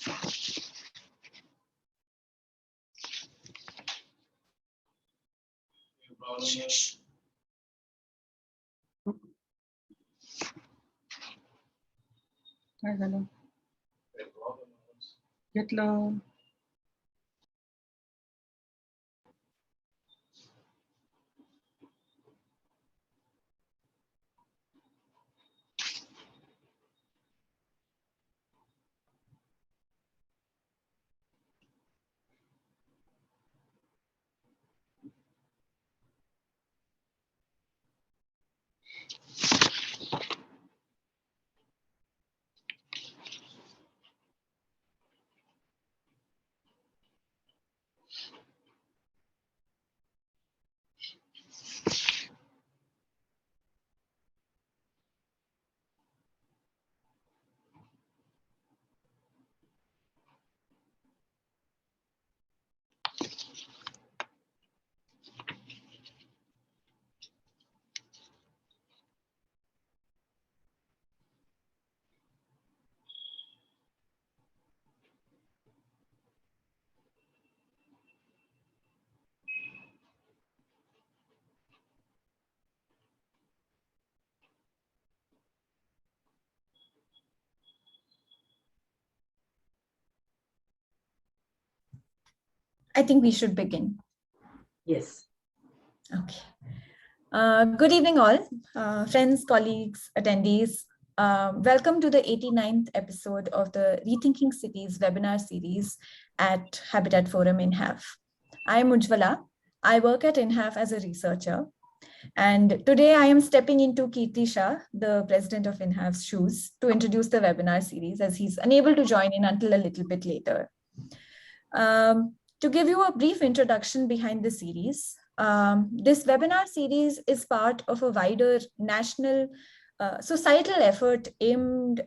काय झालं? घेतलं. I think we should begin. Yes. Okay. Good evening, all. Friends, colleagues, attendees. Welcome to the 89th episode of the Rethinking Cities webinar series at Habitat Forum INHAF. I am Ujwala. I work at INHAF as a researcher. And today I am stepping into Kirti Shah, the president of INHAF's shoes, to introduce the webinar series as he's unable to join in until a little bit later. To give you a brief introduction behind the series, this webinar series is part of a wider national societal effort aimed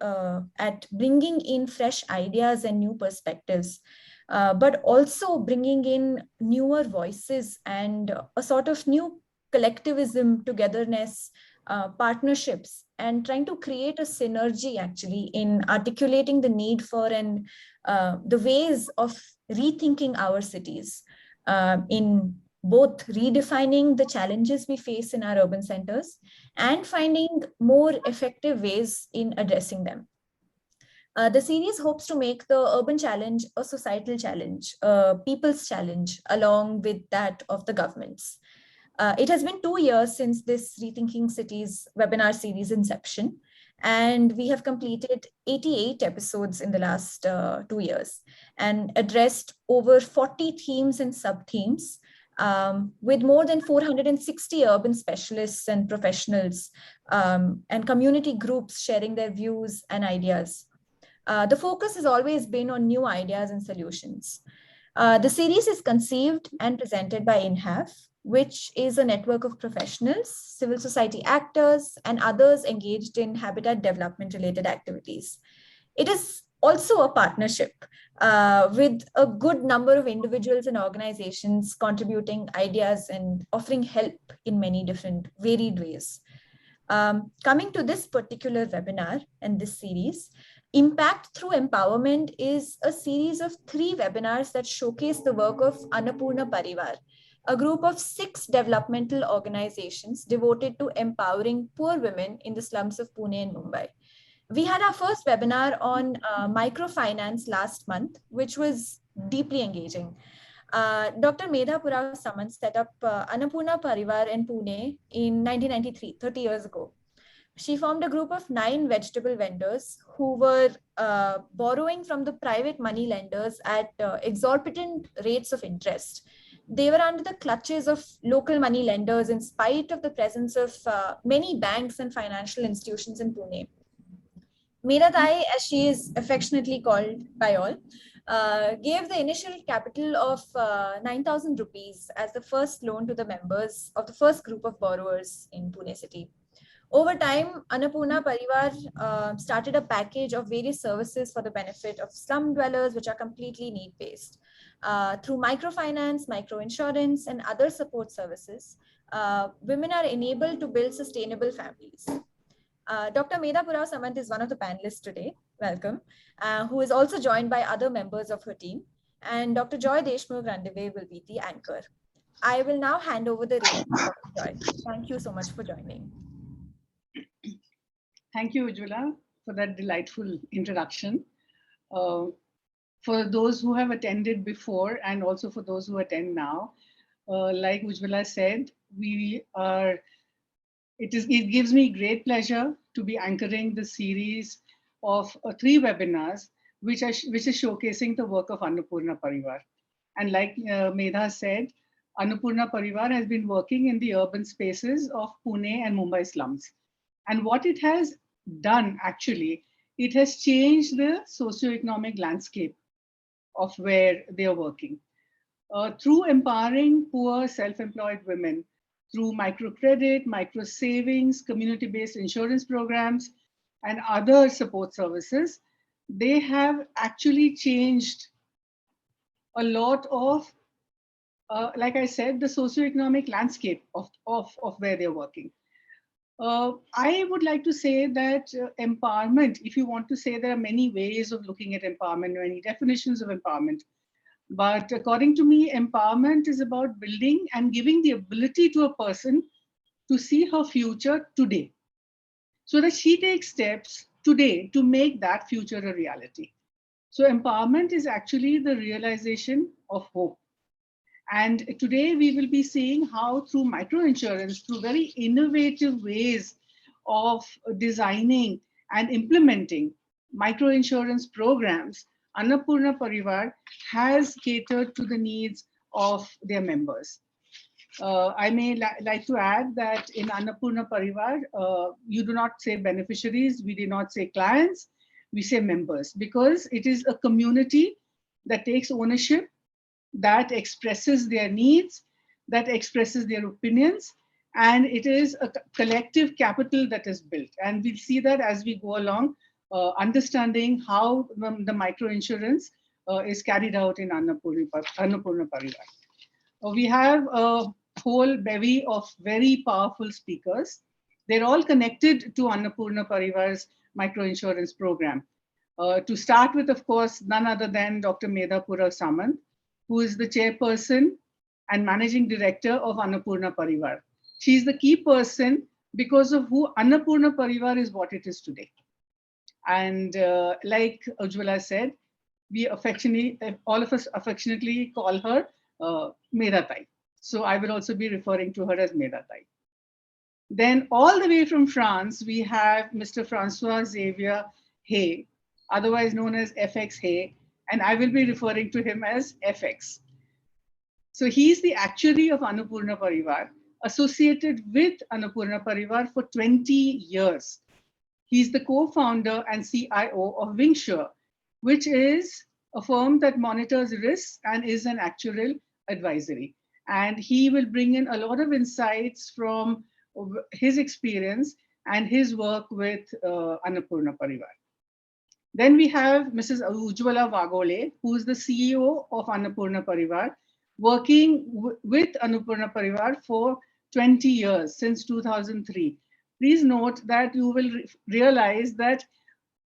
at bringing in fresh ideas and new perspectives, but also bringing in newer voices and a sort of new collectivism, togetherness, partnerships, and trying to create a synergy actually in articulating the need for and the ways of rethinking our cities in both redefining the challenges we face in our urban centers and finding more effective ways in addressing them. The series hopes to make the urban challenge a societal challenge, a people's challenge, along with that of the governments. It has been 2 years since this Rethinking Cities webinar series inception, and we have completed 88 episodes in the last 2 years and addressed over 40 themes and sub-themes with more than 460 urban specialists and professionals and community groups sharing their views and ideas. The focus has always been on new ideas and solutions. The series is conceived and presented by INHAF, which is a network of professionals, civil society actors, and others engaged in habitat development related activities. It is also a partnership with a good number of individuals and organizations contributing ideas and offering help in many different varied ways. Coming to this particular webinar and this series, Impact Through Empowerment is a series of 3 webinars that showcase the work of Annapurna Pariwar, a group of 6 developmental organizations devoted to empowering poor women in the slums of Pune and Mumbai. We had our first webinar on microfinance last month, which was deeply engaging. Dr. Medha Purao Samant set up Annapurna Pariwar in Pune in 1993, 30 years ago. She formed a group of 9 vegetable vendors who were borrowing from the private money lenders at exorbitant rates of interest. They were under the clutches of local money lenders in spite of the presence of many banks and financial institutions in Pune. Medha Thai, as she is affectionately called by all, gave the initial capital of 9,000 rupees as the first loan to the members of the first group of borrowers in Pune city. Over time, Annapurna Pariwar started a package of various services for the benefit of slum dwellers, which are completely need-based. Through microfinance, microinsurance, and other support services, women are enabled to build sustainable families. Dr. Medha Purao Samant is one of the panelists today. welcome, who is also joined by other members of her team. And Dr. Joy Deshmukh Ranadive will be the anchor. I will now hand over the reins to Dr. Joy. Thank you so much for joining. Thank you, Ujwala, for that delightful introduction. Uh, for those who have attended before and also for those who attend now, like Ujwala said, it gives me great pleasure to be anchoring the series of 3 webinars, which is showcasing the work of Annapurna Pariwar. And like Medha said, Annapurna Pariwar has been working in the urban spaces of Pune and Mumbai slums. And what it has done actually, it has changed the socioeconomic landscape of where they are working. Through empowering poor self-employed women, through microcredit, micro savings, community-based insurance programs, and other support services, they have actually changed a lot of, like I said, the socioeconomic landscape of where they're working. I would like to say that empowerment, if you want to say, there are many ways of looking at empowerment, many definitions of empowerment. But according to me, empowerment is about building and giving the ability to a person to see her future today, so that she takes steps today to make that future a reality. So empowerment is actually the realization of hope. And today we will be seeing how through microinsurance, through very innovative ways of designing and implementing microinsurance programs, Annapurna Pariwar has catered to the needs of their members. I may like to add that in Annapurna Pariwar, you do not say beneficiaries, we do not say clients, we say members, because it is a community that takes ownership, that expresses their needs, that expresses their opinions, and it is a collective capital that is built. And we'll see that as we go along, understanding how the microinsurance is carried out in Annapurna Pariwar. We have a whole bevy of very powerful speakers. They're all connected to Annapurna Pariwar's microinsurance program. To start with, of course, none other than Dr. Medha Samant, who is the chairperson and managing director of Annapurna Pariwar. She's the key person because of who Annapurna Pariwar is what it is today. And like Ujwala said, we affectionately, all of us affectionately call her Medha Tai. So I will also be referring to her as Medha Tai. Then all the way from France, we have Mr. François-Xavier Hay, otherwise known as FX Hay, and I will be referring to him as FX. So he's the actuary of Annapurna Pariwar, associated with Annapurna Pariwar for 20 years. He's the co-founder and CIO of Wingsure, which is a firm that monitors risks and is an actuarial advisory. And he will bring in a lot of insights from his experience and his work with Annapurna Pariwar. Then we have Mrs. Ujwala Waghole, who is the CEO of Annapurna Pariwar, working with Annapurna Pariwar for 20 years, since 2003. Please note that you will realize that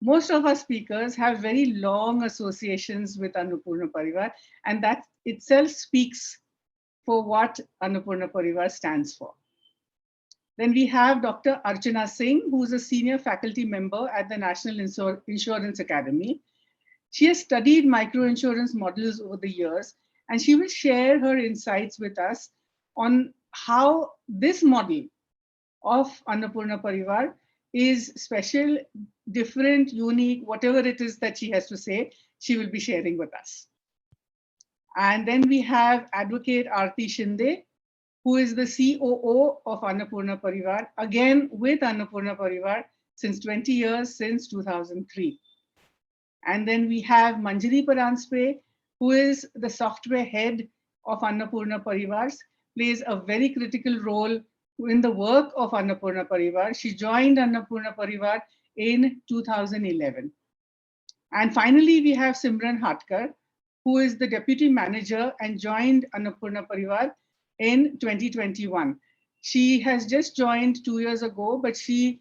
most of our speakers have very long associations with Annapurna Pariwar, and that itself speaks for what Annapurna Pariwar stands for. Then we have Dr. Archana Singh, who is a senior faculty member at the National Insurance Academy. She has studied microinsurance models over the years, and she will share her insights with us on how this model of Annapurna Pariwar is special, different, unique, whatever it is that she has to say, she will be sharing with us. And then we have Advocate Aarti Shinde, who is the COO of Annapurna Pariwar, again with Annapurna Pariwar since 20 years, since 2003. And then we have Manjiri Paranjpe, who is the software head of Annapurna Pariwar, plays a very critical role in the work of Annapurna Pariwar. She joined Annapurna Pariwar in 2011. And finally, we have Simran Hatkar, who is the deputy manager and joined Annapurna Pariwar in 2021. She has just joined 2 years ago, but she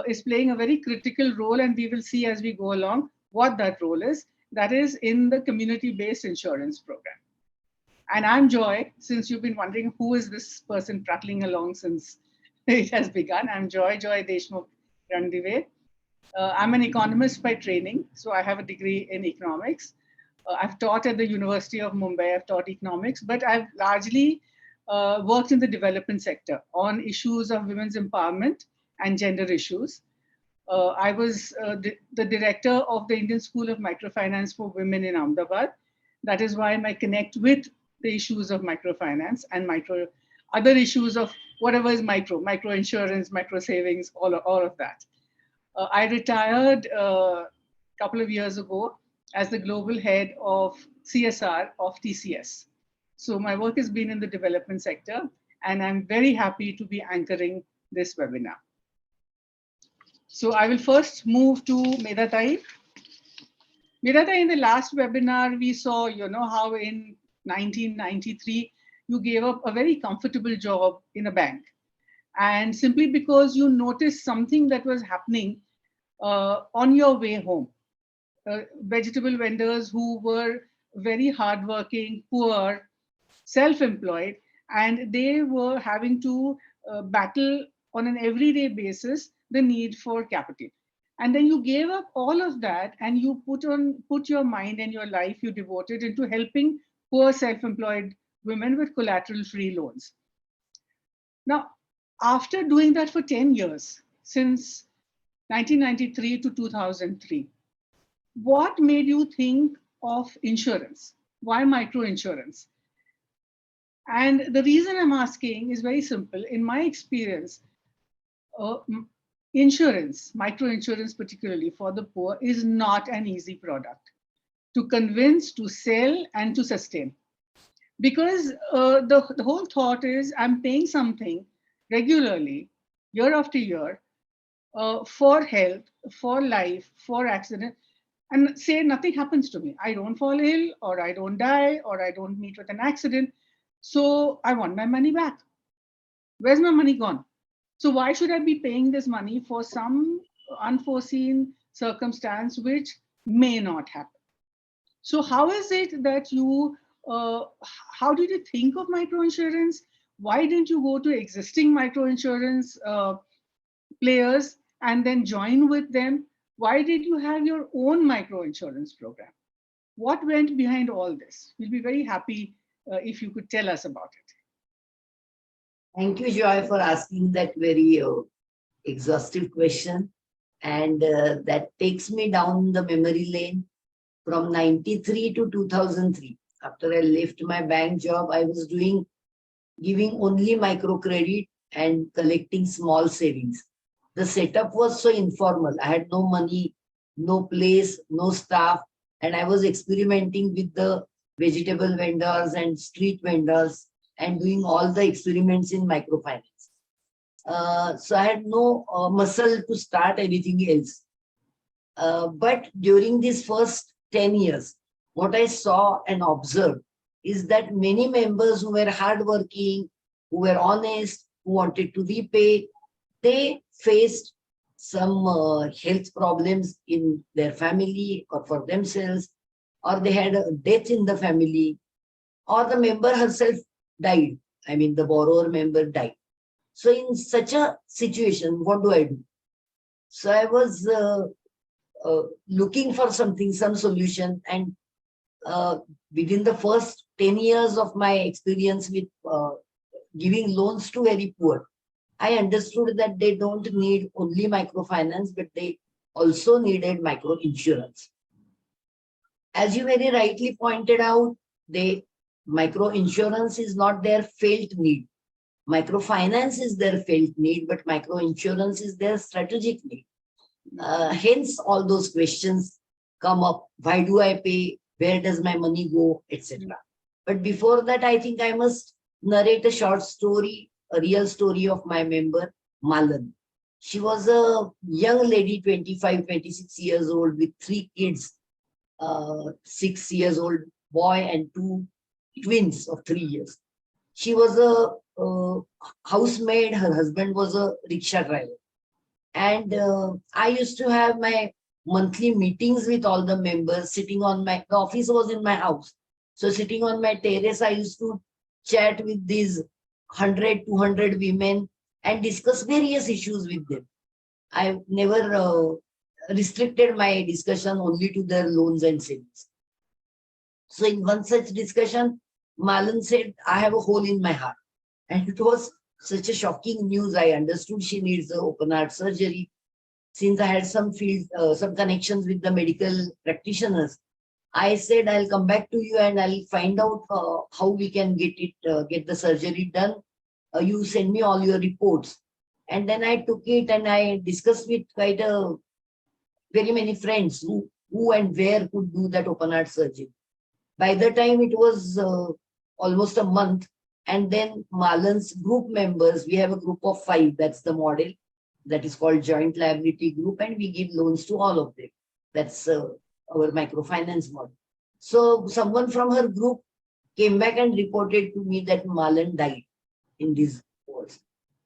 is playing a very critical role, and we will see as we go along what that role is. That is in the community-based insurance program. And I'm Joy. Since you've been wondering who is this person prattling along since it has begun, I'm Joy Deshmukh Ranadive. I'm an economist by training, so I have a degree in economics. I've taught at the University of Mumbai, I've taught economics, but I've largely worked in the development sector on issues of women's empowerment and gender issues. I was the director of the Indian School of Microfinance for Women in Ahmedabad. That is why I connect with the issues of microfinance and other issues of whatever is micro insurance, micro savings, all of that. I retired a couple of years ago as the global head of CSR of TCS. So my work has been in the development sector, and I'm very happy to be anchoring this webinar. So I will first move to Medha Tai. Medha Tai, in the last webinar, we saw, how in 1993, you gave up a very comfortable job in a bank. And simply because you noticed something that was happening on your way home. Vegetable vendors who were very hardworking, poor, self-employed, and they were having to battle on an everyday basis the need for capital. And then you gave up all of that, and you put your mind and your life, you devoted into helping poor self-employed women with collateral-free loans. Now, after doing that for 10 years, since 1993 to 2003, what made you think of insurance? Why microinsurance? And the reason I'm asking is very simple. In my experience, insurance, microinsurance particularly for the poor, is not an easy product to convince, to sell, and to sustain. Because the whole thought is I'm paying something regularly, year after year, for health, for life, for accident, and say nothing happens to me. I don't fall ill, or I don't die, or I don't meet with an accident. So I want my money back. Where's my money gone? So why should I be paying this money for some unforeseen circumstance which may not happen? So how is it that how did you think of microinsurance? Why didn't you go to existing microinsurance players and then join with them? Why did you have your own microinsurance program? What went behind all this? We'll be very happy if you could tell us about it. Thank you, Joy, for asking that very exhaustive question. And that takes me down the memory lane from 93 to 2003. After I left my bank job, I was giving only microcredit and collecting small savings. The setup was so informal. I had no money, no place, no staff, and I was experimenting with the vegetable vendors and street vendors and doing all the experiments in microfinance. So I had no muscle to start anything else. But during these first 10 years, what I saw and observed is that many members who were hardworking, who were honest, who wanted to repay, they faced some health problems in their family or for themselves, or they had a death in the family, or the member herself died. I mean, the borrower member died. So in such a situation, what do I do? So I was looking for something, some solution, and within the first 10 years of my experience with giving loans to very poor, I understood that they don't need only microfinance, but they also needed microinsurance. As you very rightly pointed out, microinsurance is not their felt need. Microfinance is their felt need, but microinsurance is their strategic need. Hence, all those questions come up. Why do I pay? Where does my money go? Etc. But before that, I think I must narrate a short story, a real story of my member, Malan. She was a young lady, 25, 26 years old, with 3 kids, 6 years old boy and 2 twins of 3 years. She was a housemaid. Her husband was a rickshaw driver. And I used to have my monthly meetings with all the members sitting on the office was in my house. So sitting on my terrace, I used to chat with these 100, 200 women and discuss various issues with them. I never restricted my discussion only to their loans and savings. So in one such discussion, Malan said, I have a hole in my heart. And it was such a shocking news. I understood she needs open heart surgery. Since I had some connections with the medical practitioners, I said, I'll come back to you and I'll find out how we can get the surgery done. You send me all your reports. And then I took it and I discussed with quite very many friends who and where could do that open heart surgery. By the time it was almost a month, and then Malan's group members, we have a group of 5, that's the model, that is called joint liability group, and we give loans to all of them. That's our microfinance model. So someone from her group came back and reported to me that Malan died in these wars.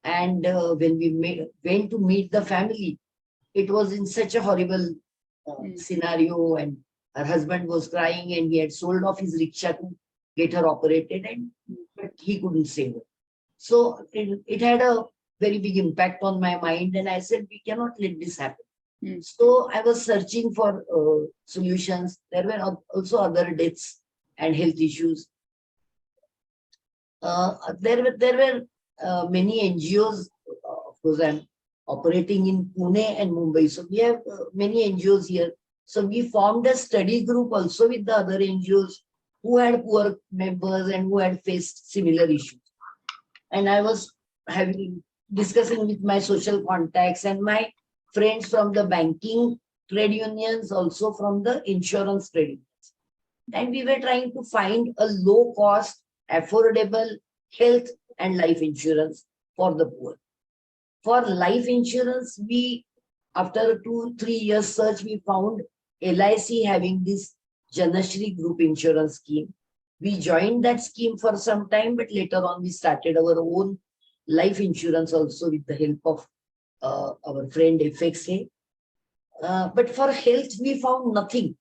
And when we went to meet the family, it was in such a horrible scenario, and her husband was crying and he had sold off his rickshaw to get her operated, but he couldn't save her. So it had a very big impact on my mind, and I said, we cannot let this happen. So I was searching for solutions. There were also other deaths and health issues. There were many NGOs. Of course, I'm operating in Pune and Mumbai. So we have many NGOs here. So we formed a study group also with the other NGOs who had poor members and who had faced similar issues. And I was discussing with my social contacts and my friends from the banking trade unions, also from the insurance trade unions. And we were trying to find a low cost, affordable health and life insurance for the poor. For life insurance, after 2-3 years search, we found LIC having this Janashri group insurance scheme. We joined that scheme for some time, but later on we started our own life insurance also with the help of our friend FXA. But for health, we found nothing.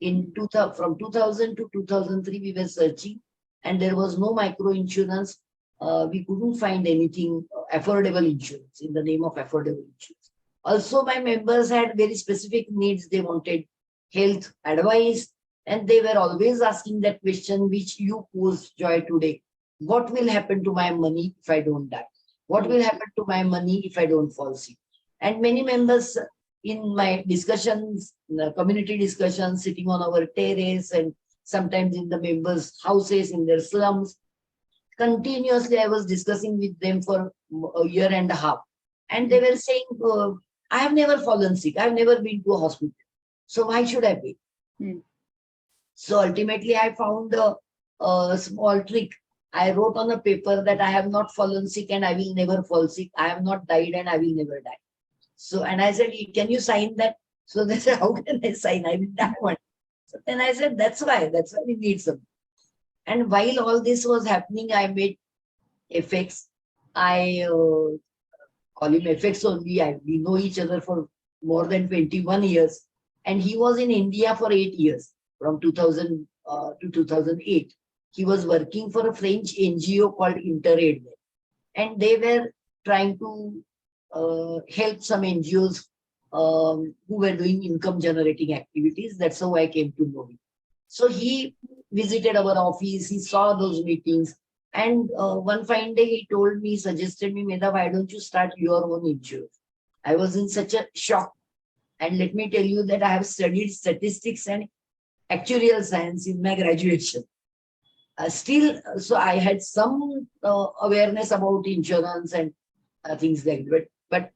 From 2000 to 2003, we were searching and there was no micro insurance. We couldn't find anything affordable insurance in the name of affordable insurance. Also, my members had very specific needs. They wanted health advice, and they were always asking that question which you posed, Joy, today. What will happen to my money if I don't die? What will happen to my money if I don't fall sick? And many members in my discussions, community discussions, sitting on our terrace and sometimes in the members' houses, in their slums, continuously I was discussing with them for a year and a half. And they were saying, I have never fallen sick. I've never been to a hospital. So why should I pay? So ultimately I found a small trick. I wrote on a paper that I have not fallen sick and I will never fall sick. I have not died and I will never die. So, and I said, can you sign that? So they said, how can I sign? I will die one. So then I said, that's why we need something. And while all this was happening, I made FX. I call him FX only. We know each other for more than 21 years. And he was in India for 8 years, from 2000 to 2008. He was working for a French NGO called Interaid. And they were trying to help some NGOs who were doing income generating activities. That's how I came to know him. So he visited our office, he saw those meetings. And one fine day he told me, suggested me, Medha, why don't you start your own insurance? I was in such a shock. And let me tell you that I have studied statistics and actuarial science in my graduation. So I had some awareness about insurance and things like that. But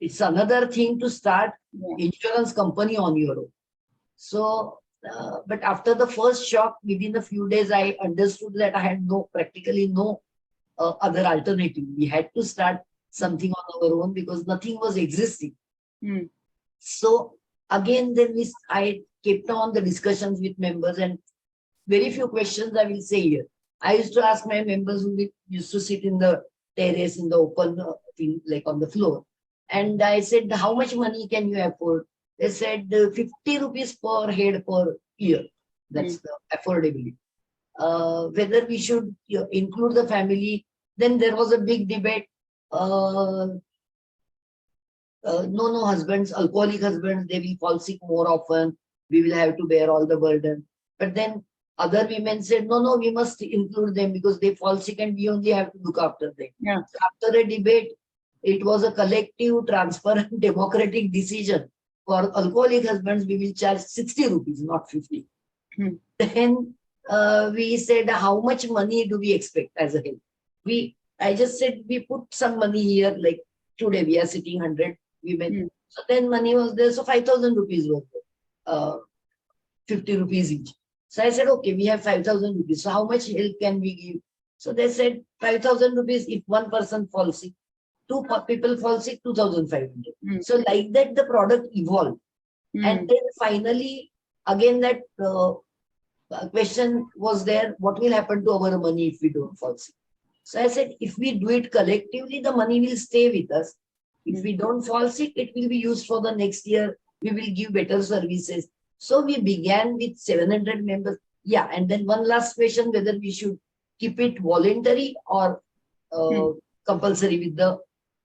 it's another thing to start insurance company on your own. So, but after the first shock, within a few days, I understood that I had practically no other alternative. We had to start something on our own because nothing was existing. So again, then I kept on the discussions with members, and very few questions I will say here. I used to ask my members who used to sit in the terrace in the open thing, like on the floor. And I said, how much money can you afford? They said 50 rupees per head per year. That's the affordability. Whether we should include the family. Then there was a big debate. No, husbands, alcoholic husbands, they will fall sick more often. We will have to bear all the burden. But then other women said, no, we must include them because they fall sick and we only have to look after them. Yeah. So after a debate, it was a collective, transparent, democratic decision. For alcoholic husbands, we will charge 60 rupees, not 50. Then we said, how much money do we expect as a help? I just said, we put some money here, like today we are sitting 100 women. So then money was there, so 5,000 rupees was there, 50 rupees each. So I said, okay, we have 5,000 rupees. So how much help can we give? So they said 5,000 rupees if one person falls sick. Two people fall sick, 2,500. So like that, the product evolved. And then finally, again, that question was there, what will happen to our money if we don't fall sick? So I said, if we do it collectively, the money will stay with us. If we don't fall sick, it will be used for the next year. We will give better services. So we began with 700 members. Yeah, and then one last question, whether we should keep it voluntary or compulsory with the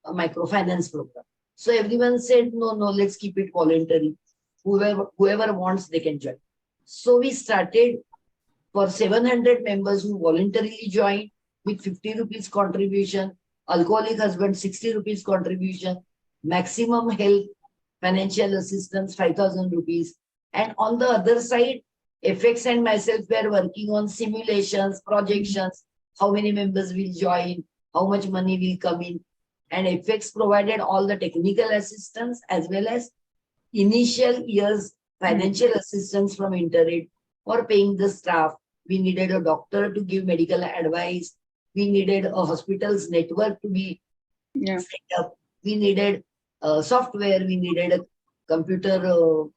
microfinance program. So everyone said, no, let's keep it voluntary. Whoever wants, they can join. So we started for 700 members who voluntarily joined with 50 rupees contribution, alcoholic husband 60 rupees contribution, maximum health financial assistance 5,000 rupees. And on the other side, FX and myself were working on simulations, projections, how many members will join, how much money will come in. And FX provided all the technical assistance as well as initial years financial assistance from Interaid for paying the staff. We needed a doctor to give medical advice. We needed a hospital's network to be set up. We needed software. We needed a computer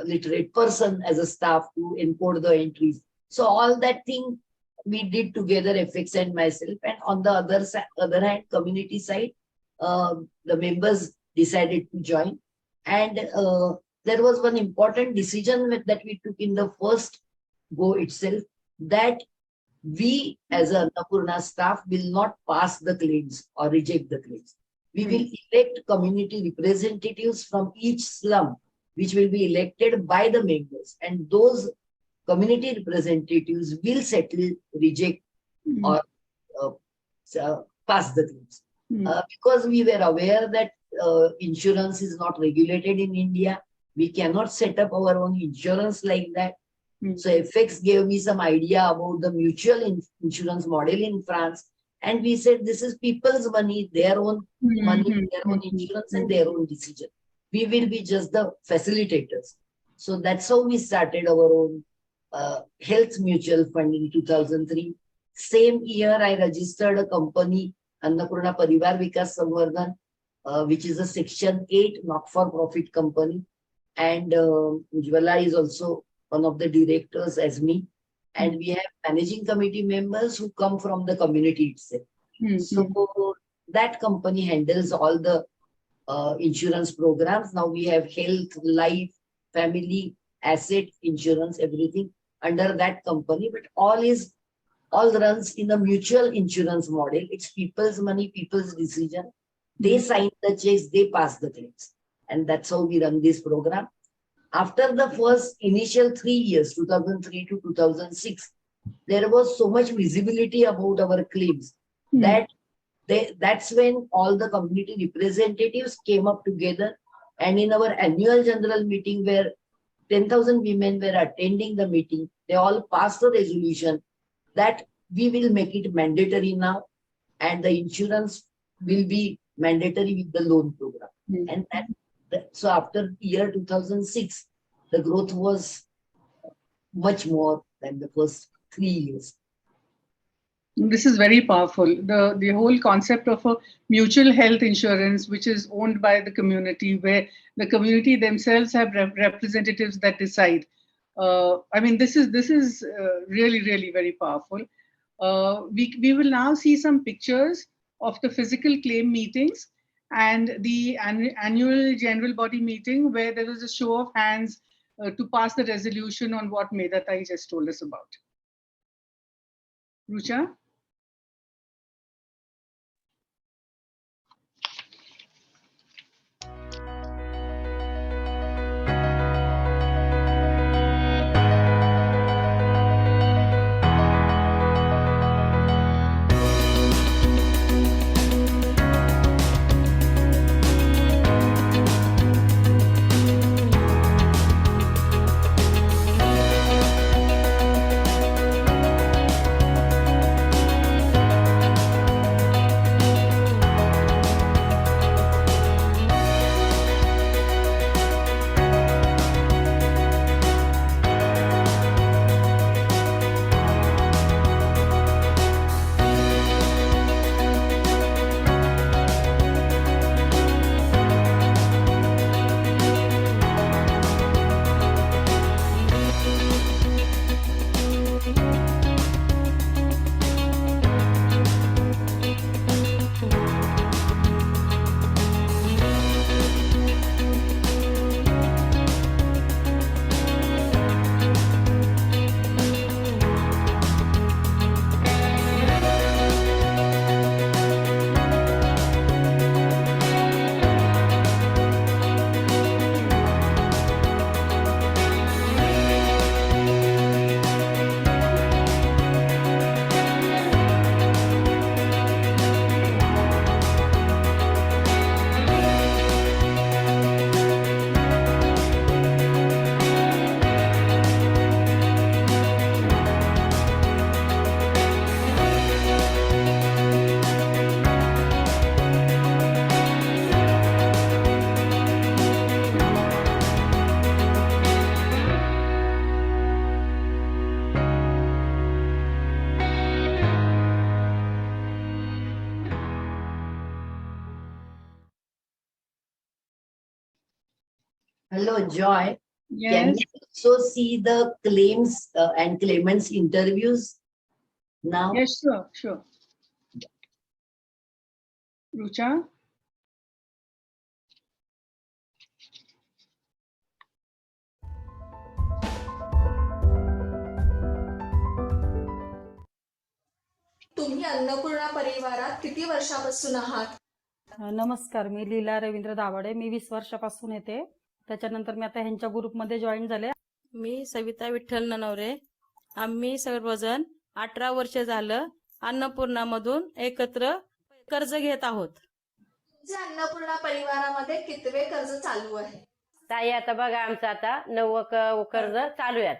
literate person as a staff to encode the entries. So all that thing we did together, FX and myself. And on the other hand, community side, the members decided to join. And there was one important decision that we took in the first go itself, that we as a Annapurna staff will not pass the claims or reject the claims. We will elect community representatives from each slum, which will be elected by the members. And those community representatives will settle, reject, or pass the claims. Because we were aware that insurance is not regulated in India. We cannot set up our own insurance like that. So FX gave me some idea about the mutual insurance model in France. And we said, this is people's money, their own money, their own insurance and their own decision. We will be just the facilitators. So that's how we started our own health mutual fund in 2003. Same year, I registered a company, Annapurna Pariwar Vikas Samvardhan, which is a Section 8 not-for-profit company. And Ujwala is also one of the directors as me. And we have managing committee members who come from the community itself. So that company handles all the insurance programs. Now we have health, life, family, asset, insurance, everything under that company. But all runs in a mutual insurance model. It's people's money, people's decision. They sign the checks, they pass the claims. And that's how we run this program. After the first initial 3 years, 2003 to 2006, there was so much visibility about our claims that that's when all the community representatives came up together. And in our annual general meeting, where 10,000 women were attending the meeting, they all passed a resolution that we will make it mandatory now, and the insurance will be mandatory with the loan program. And so after year 2006, the growth was much more than the first 3 years. This is very powerful. The whole concept of a mutual health insurance, which is owned by the community, where the community themselves have representatives that decide. I mean, this is really, really very powerful. We will now see some pictures of the physical claim meetings. and the annual general body meeting where there was a show of hands to pass the resolution on what Medha Tai just told us about. Rucha? Hello, Joy. Can Yes. we also see the claims and claimants interviews now? Yes, sure. Rucha? तुम्ही अन्नपूर्णा परिवारात किती वर्षापासून आहात? नमस्कार, मी लीला रवींद्र दाभाडे. मी 20 वर्षापासून येते. त्याच्यानंतर मी आता ह्यांच्या ग्रुपमध्ये जॉईन झाले. मी सविता विठ्ठल ननवरे. आम्ही सर्वजण 18 वर्ष झालं अन्नपूर्णामधून एकत्र कर्ज घेत आहोत. तुमच्या अन्नपूर्णा परिवारामध्ये कितवे कर्ज चालू आहे? ताई आता बघा आमचं आता 9 कर्ज चालू आहे.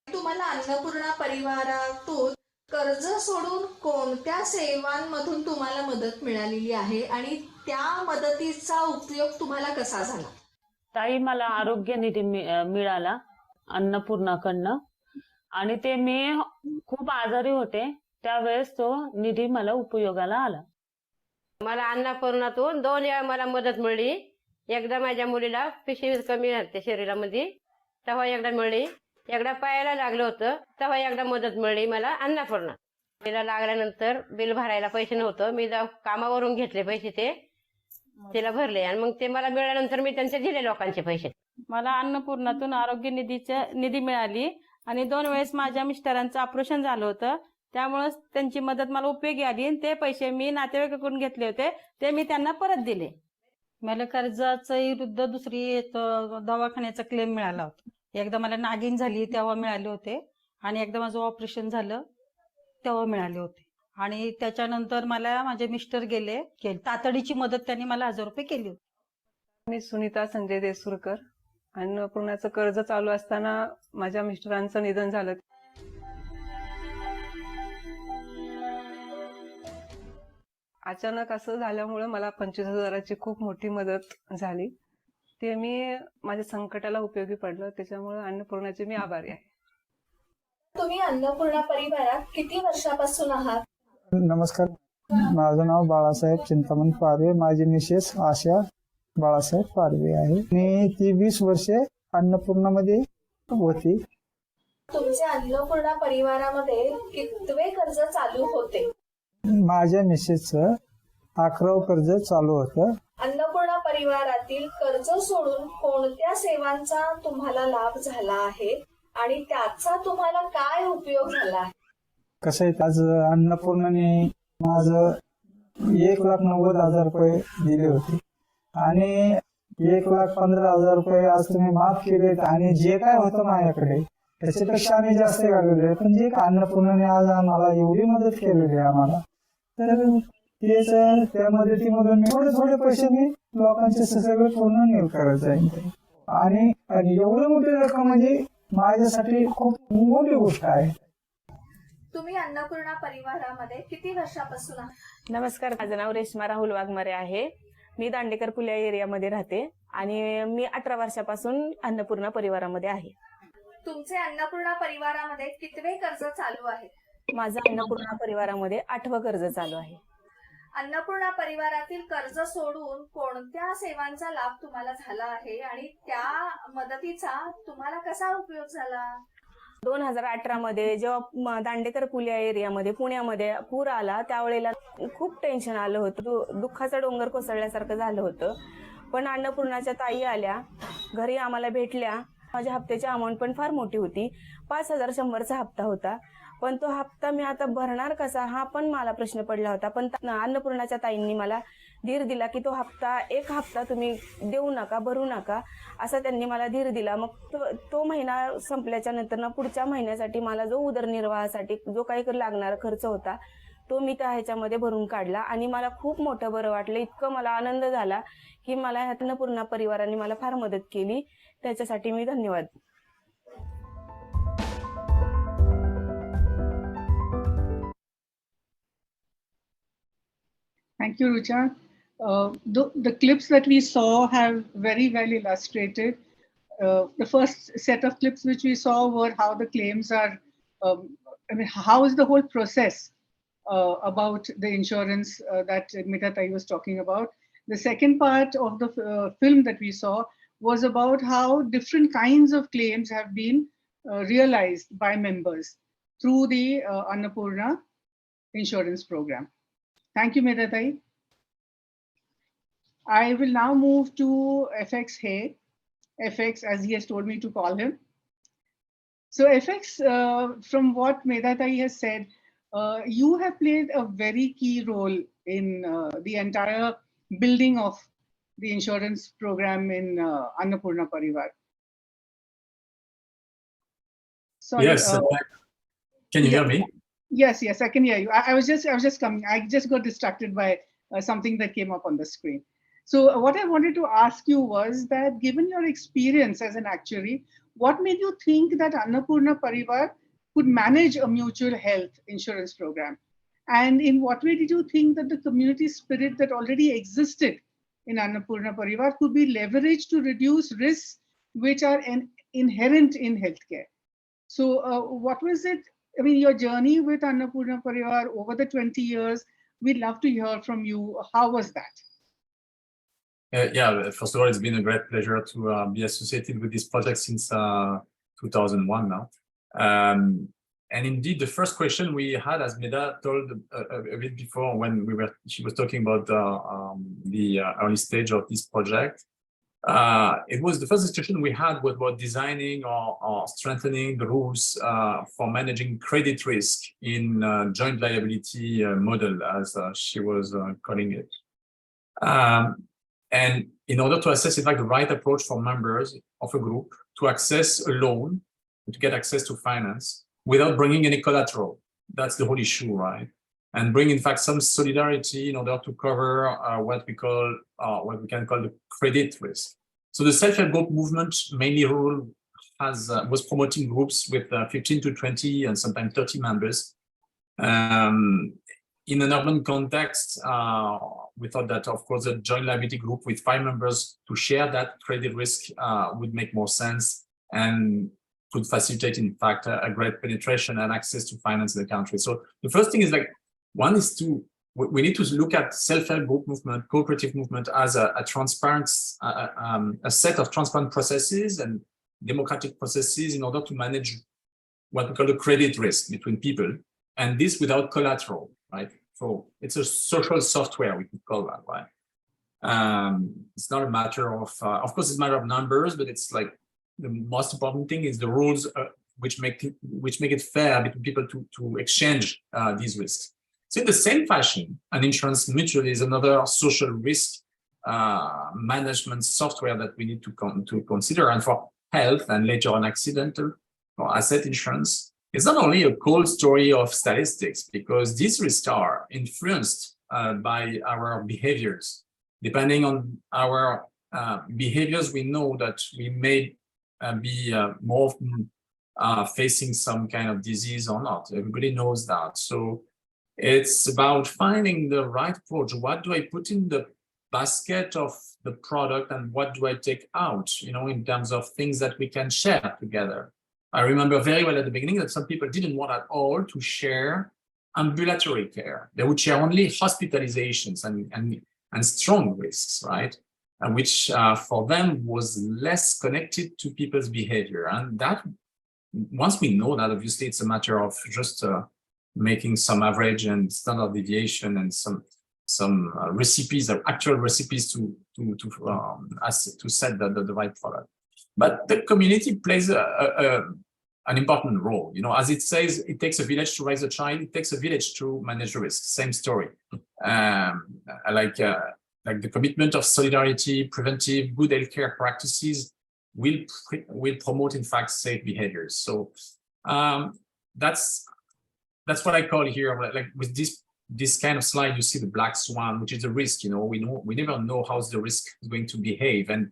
तुम्हाला अन्नपूर्णा परिवारातून कर्ज सोडून कोणत्या सेवांमधून तुम्हाला मदत मिळालेली आहे आणि त्या मदतीचा उपयोग तुम्हाला कसा झाला? ताई मला आरोग्य निधी मिळाला अन्नपूर्णाकडनं आणि ते मी खूप आजारी होते त्यावेळेस तो निधी मला उपयोगाला आला. मला अन्नपूर्णातून 2 वेळा मला मदत मिळली. एकदा माझ्या मुलीला पिशवी कमी राहते शरीरामध्ये तेव्हा एकदा मिळली. एकदा पायाला लागलं होतं तेव्हा एकदा मदत मिळली मला अन्नपूर्णा. तिला लागल्यानंतर बिल भरायला पैसे नव्हतं. मी कामावरून घेतले पैसे ते तिला भरले आणि मग ते मला मिळाल्यानंतर मी त्यांचे दिले लोकांचे पैसे. मला अन्नपूर्णातून आरोग्य निधी मिळाली आणि 2 वेळेस माझ्या मिस्टरांचं ऑपरेशन झालं होतं त्यामुळे त्यांची मदत मला उपयोगी आली. ते पैसे मी नातेवाईकाकडून घेतले होते ते मी त्यांना परत दिले. मला कर्जाचं विरुद्ध दुसरी दवाखान्याचा क्लेम मिळाला होता. एकदा मला नागिन झाली तेव्हा मिळाले होते आणि एकदा माझं ऑपरेशन झालं तेव्हा मिळाले होते आणि त्याच्यानंतर मला माझे मिस्टर गेले तातडीची मदत त्यांनी मला 1000 रुपये केली होती. मी सुनीता संजय देसुरकर. अन्नपूर्णाचं कर्ज चालू असताना माझ्या मिस्टरांचं निधन झालं. अचानक असं झाल्यामुळे मला 25,000ची खूप मोठी मदत झाली. ते मी माझ्या संकटाला उपयोगी पडलं. त्याच्यामुळे अन्नपूर्णाचे मी आभारी आहे. तुम्ही अन्नपूर्णा परिवारात किती वर्षापासून आहात? नमस्कार, माझं नाव बाळासाहेब चिंतामण पारवे. माझी मिसेस आशा बाळासाहेब पारवे आहे. मी ती 20 वर्षे अन्नपूर्णामध्ये होती. तुमच्या अन्नपूर्णा परिवारामध्ये कितवे कर्ज चालू होते? माझ्या मिसेसचं 11 कर्ज चालू होतं. अन्नपूर्णा परिवारातील कर्ज सोडून कोणत्या सेवांचा तुम्हाला लाभ झाला आहे आणि त्याचा तुम्हाला काय उपयोग झाला आहे? कसं आहे, आज अन्नपूर्णाने माझं 1,90,000 रुपये दिले होते आणि 1,15,000 रुपये आज तुम्ही माफ केलेत आणि जे काय होतं माझ्याकडे त्याच्यापेक्षा आम्ही जास्त काढलेले, पण जे अन्नपूर्णाने आज आम्हाला एवढी मदत केलेली आहे आम्हाला, तर तेच त्या मदतीमधून थोडे पैसे मी लोकांचे सगळे पूर्ण निव करत जाईन. आणि एवढी मोठी रक्कम म्हणजे माझ्यासाठी खूप मोठी गोष्ट आहे. तुम्ही अन्नपूर्णा परिवारामध्ये किती वर्षापासून आहात? नमस्कार, माझं नाव रेश्मा राहुल वाघमारे आहे. मी दांडेकर पुल्या एरियामध्ये राहते आणि मी 18 वर्षापासून अन्नपूर्णा परिवारामध्ये आहे. तुमचे अन्नपूर्णा परिवारामध्ये कितवे कर्ज चालू आहे? माझं अन्नपूर्णा परिवारामध्ये 8वं कर्ज चालू आहे. अन्नपूर्णा परिवारातील कर्ज सोडून कोणत्या सेवांचा लाभ तुम्हाला झाला आहे आणि त्या मदतीचा तुम्हाला कसा उपयोग झाला? 2018 मध्ये जेव्हा दांडेकर पुल्या एरियामध्ये पुण्यामध्ये पूर आला त्यावेळेला खूप टेन्शन आलं होतं, दुःखाचा डोंगर कोसळल्यासारखं झालं होतं. पण अन्नपूर्णाच्या ताई आल्या घरी, आम्हाला भेटल्या. माझ्या हप्त्याची अमाऊंट पण फार मोठी होती, 5,100चा हप्ता होता. पण तो हप्ता मी आता भरणार कसा हा पण मला प्रश्न पडला होता. पण अन्नपूर्णाच्या ताईंनी मला धीर दिला की एक हप्ता तुम्ही देऊ नका, भरू नका, असा त्यांनी मला धीर दिला. मग तो महिना संपल्याच्या नंतर पुढच्या महिन्यासाठी मला जो उदरनिर्वाहासाठी जो काही लागणारा खर्च होता तो मी त्या ह्याच्यामध्ये भरून काढला आणि मला खूप मोठं बरं वाटलं. इतकं मला आनंद झाला की मला अन्नपूर्णा परिवाराने मला फार मदत केली, त्याच्यासाठी मी धन्यवाद. Thank you, Rucha. The clips that we saw have very well illustrated. The first set of clips which we saw were how the claims are, how is the whole process about the insurance that Medha Tai was talking about. The second part of the film that we saw was about how different kinds of claims have been realized by members through the Annapurna insurance program. Thank you, Medha Tai. I will now move to FX Hay. FX, as he has told me to call him. So FX, from what Medha Tai has said, you have played a very key role in the entire building of the insurance program in Annapurna Pariwar. Sorry, yes, can you hear me? Yes, I can hear you. I was just coming. I just got distracted by something that came up on the screen. So what I wanted to ask you was that, given your experience as an actuary, what made you think that Annapurna Pariwar could manage a mutual health insurance program? And in what way did you think that the community spirit that already existed in Annapurna Pariwar could be leveraged to reduce risks which are inherent in healthcare? So what was it? I mean, your journey with Annapurna Pariwar over the 20 years, we'd love to hear from you. How was that? Yeah, first of all, it's been a great pleasure to be associated with this project since 2001 now. And indeed, the first question we had, as Medha told a bit before when she was talking about the early stage of this project, it was the first discussion we had was about designing or strengthening the rules for managing credit risk in joint liability model, as she was calling it. And in order to assess, in fact, the right approach for members of a group to access a loan, to get access to finance without bringing any collateral. That's the whole issue, right? And bring, in fact, some solidarity in order to cover what we can call the credit risk. So the self-help group movement mainly was promoting groups with 15 to 20 and sometimes 30 members. In an urban context, we thought that, of course, a joint liability group with 5 members to share that credit risk would make more sense and could facilitate, in fact, a great penetration and access to finance in the country. So the first thing is one is we need to look at self-help group movement, cooperative movement as a transparent, a set of transparent processes and democratic processes in order to manage what we call the credit risk between people, and this without collateral, right? So it's a social software, we could call that, right? It's not a matter of course, it's a matter of numbers, but it's like the most important thing is the rules which make it fair between people to exchange these risks. So in the same fashion, an insurance mutual is another social risk management software that we need to consider. And for health and later on accidental or asset insurance, it's not only a cold story of statistics, because these risks are influenced by our behaviors. Depending on our behaviors, we know that we may be more often facing some kind of disease or not. Everybody knows that. So it's about finding the right approach. What do I put in the basket of the product and what do I take out, in terms of things that we can share together? I remember very well at the beginning that some people didn't want at all to share ambulatory care. They would share only hospitalizations and strong risks, right? And which for them was less connected to people's behavior. And that, once we know that, obviously it's a matter of just making some average and standard deviation and some recipes, or actual recipes to set the right product. But the community plays an important role. As it says, it takes a village to raise a child. It takes a village to manage the risk. Same story. Like the commitment of solidarity, preventive, good healthcare practices will promote, in fact, safe behaviors. So that's what I call here. Like with this kind of slide, you see the black swan, which is a risk. We never know how the risk is going to behave, and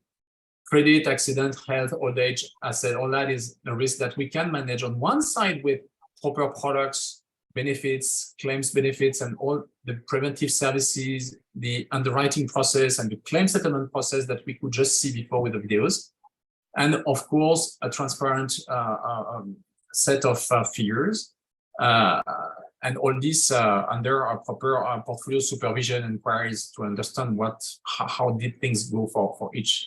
credit, accident, health, old age, asset, all that is a risk that we can manage on one side with proper products, benefits, claims benefits, and all the preventive services, the underwriting process, and the claim settlement process that we could just see before with the videos. And of course, a transparent set of figures. And all this under a proper portfolio supervision inquiries to understand how did things go for each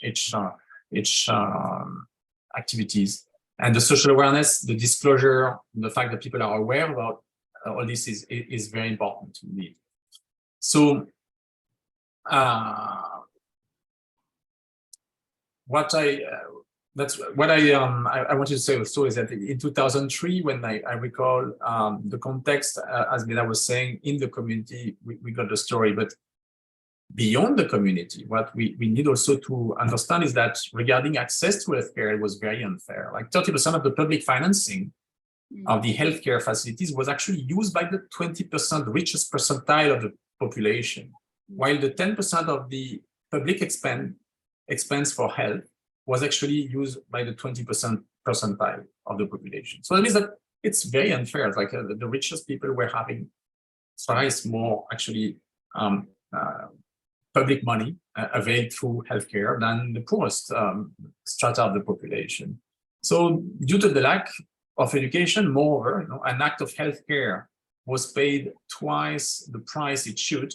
activities. And the social awareness, the disclosure, the fact that people are aware about all this is very important indeed. So that's what I wanted to say also, is that in 2003, when I recall the context, as Medha was saying, in the community, we got the story, but beyond the community, what we need also to understand is that regarding access to healthcare, it was very unfair. Like 30% of the public financing of the healthcare facilities was actually used by the 20% richest percentile of the population, while the 10% of the public expense for health was actually used by the 20% percentile of the population. So that means that it's very unfair. It's like the richest people were having thrice more actually public money availed through healthcare than the poorest strata of the population. So due to the lack of education, moreover, an act of healthcare was paid twice the price it should,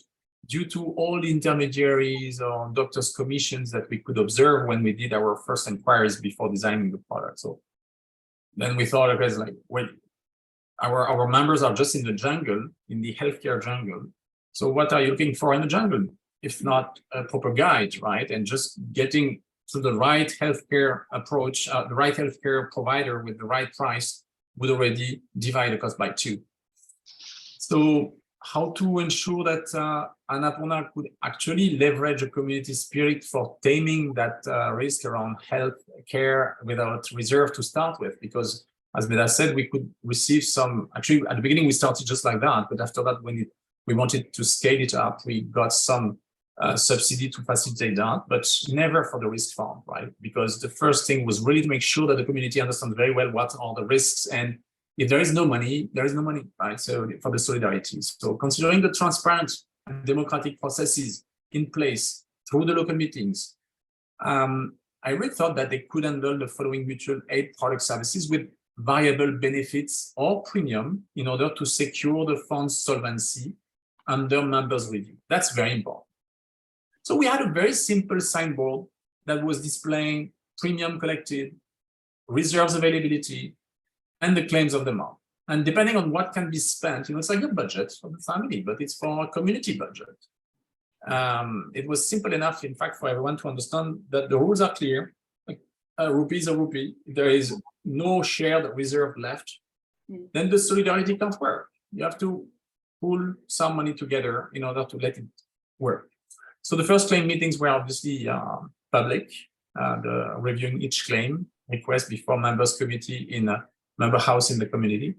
due to all the intermediaries or doctors' commissions that we could observe when we did our first inquiries before designing the product. So then we thought, okay, like, well, our members are just in the jungle, in the healthcare jungle. So what are you looking for in the jungle, if not a proper guide, right? And just getting to the right healthcare approach, the right healthcare provider with the right price would already divide the cost by 2. So how to ensure that Annapurna could actually leverage a community spirit for taming that risk around health care without reserve to start with? Because as Medha said, we could receive some, actually at the beginning we started just like that, but after that when we wanted to scale it up, we got some subsidy to facilitate that, but never for the risk fund, right? Because the first thing was really to make sure that the community understands very well what are the risks, and if there is no money, there is no money, right? So for the solidarity. So considering the transparent and democratic processes in place through the local meetings, I really thought that they could handle the following mutual aid product services with variable benefits or premium in order to secure the fund's solvency under members' review. That's very important. So we had a very simple signboard that was displaying premium collected, reserves availability, and the claims of the month. And depending on what can be spent, it's like a budget for the family, but it's for a community budget. It was simple enough, in fact, for everyone to understand that the rules are clear. Like a rupee is a rupee. If there is no shared reserve left, then the solidarity can't work. You have to pull some money together in order to let it work. So the first claim meetings were obviously public, the reviewing each claim request before members committee in a member house in the community.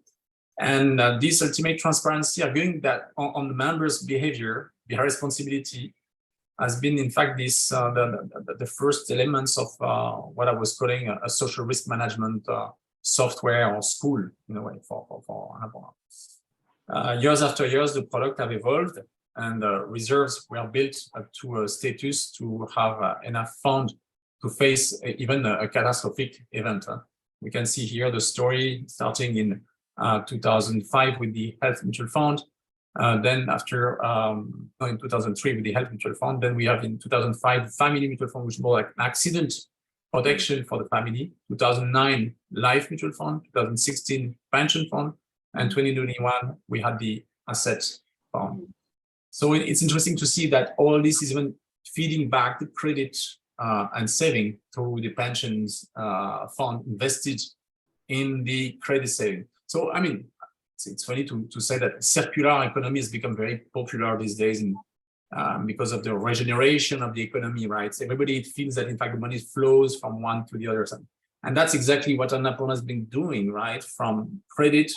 And this ultimate transparency, arguing that on the members' behavior, their responsibility, has been, in fact, this the first elements of what I was calling a social risk management software or school, in a way, for Annapurna. Years after years, the product have evolved, and reserves were built to a status to have enough fund to face even a catastrophic event. We can see here the story starting in 2005 with the Health Mutual Fund. Then after, in 2003 with the Health Mutual Fund. Then we have in 2005 the Family Mutual Fund, which is more like an accident protection for the family. 2009 Life Mutual Fund. 2016 Pension Fund. And 2021 we had the Asset Fund. So it's interesting to see that all this is even feeding back the credit and saving through the pensions fund invested in the credit saving. So, I mean, it's funny to say that circular economy has become very popular these days because of the regeneration of the economy, right? So everybody feels that, in fact, the money flows from one to the other side. And that's exactly what Annapurna has been doing, right? From credit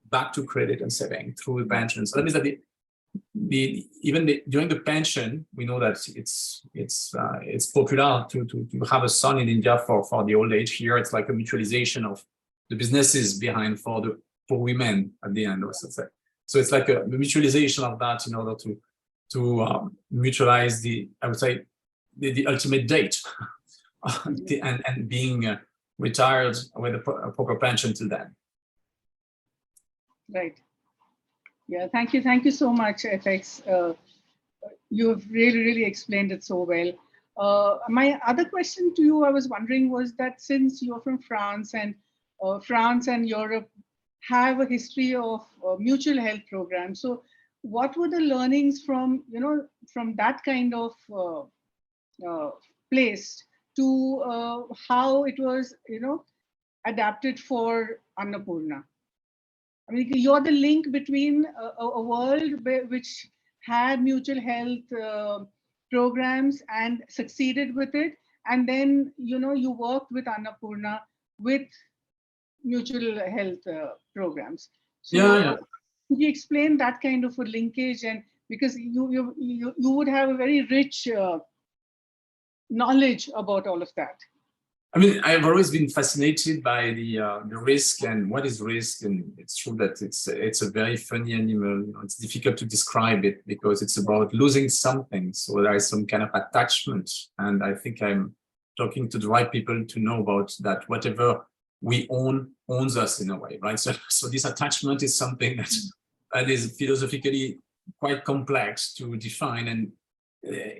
back to credit and saving through the pensions. So that means that during the pension, we know that it's popular to have a son in India for the old age. Here, it's like a mutualization of the businesses behind for women at the end, so it's like a mutualization of that in order to mutualize I would say the ultimate date and being retired with a proper pension till then. Right. Yeah. Thank you so much, FX. You've really explained it so well. My other question to you, I was wondering, was that since you're from France and France and Europe have a history of mutual health programs. So what were the learnings from that kind of place to how it was, adapted for Annapurna? I mean, you're the link between a world which had mutual health programs and succeeded with it. And then, you worked with Annapurna with mutual health programs. So could you explain that kind of a linkage? And because you would have a very rich knowledge about all of that. I mean, I've always been fascinated by the risk and what is risk, and it's true that it's a very funny animal. It's difficult to describe it because it's about losing something. So there is some kind of attachment, and I think I'm talking to the right people to know about that. Whatever we owns us in a way, right? So this attachment is something that is philosophically quite complex to define, and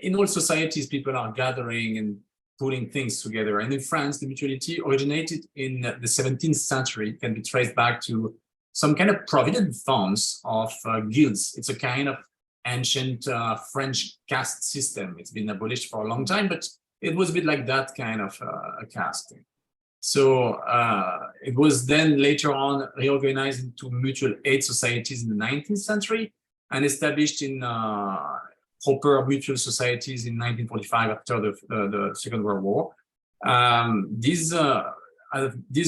in all societies, people are gathering and putting things together. And in France, the mutuality originated in the 17th century. It can be traced back to some kind of provident funds of guilds. It's a kind of ancient French caste system. It's been abolished for a long time, but it was a bit like that kind of a caste. So it was then later on reorganized into mutual aid societies in the 19th century and established in proper mutual societies in 1945 after the Second World War. These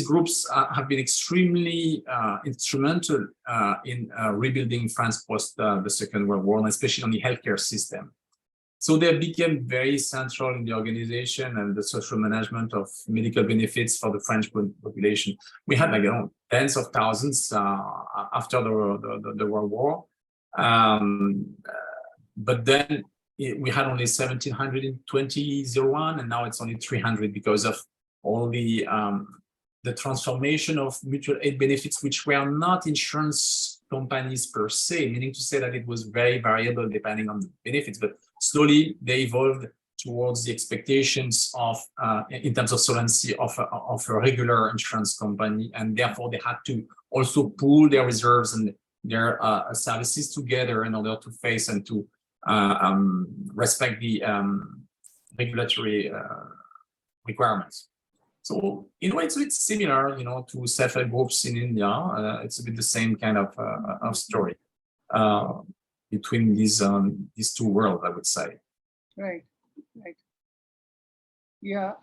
groups have been extremely instrumental in rebuilding France post the Second World War, and especially on the healthcare system. So they became very central in the organization and the social management of medical benefits for the French population. We had tens of thousands after the World War. But then we had only 1,700 in 2001, and now it's only 300 because of all the transformation of mutual aid benefits, which were not insurance companies per se, meaning to say that it was very variable depending on the benefits, but slowly they evolved towards the expectations of, in terms of solvency of a regular insurance company, and therefore they had to also pool their reserves and their services together in order to face and to respect the regulatory requirements. So in a way, it's a bit similar, to self-help groups in India. It's a bit the same kind of story between these two worlds, I would say. Right. Yeah.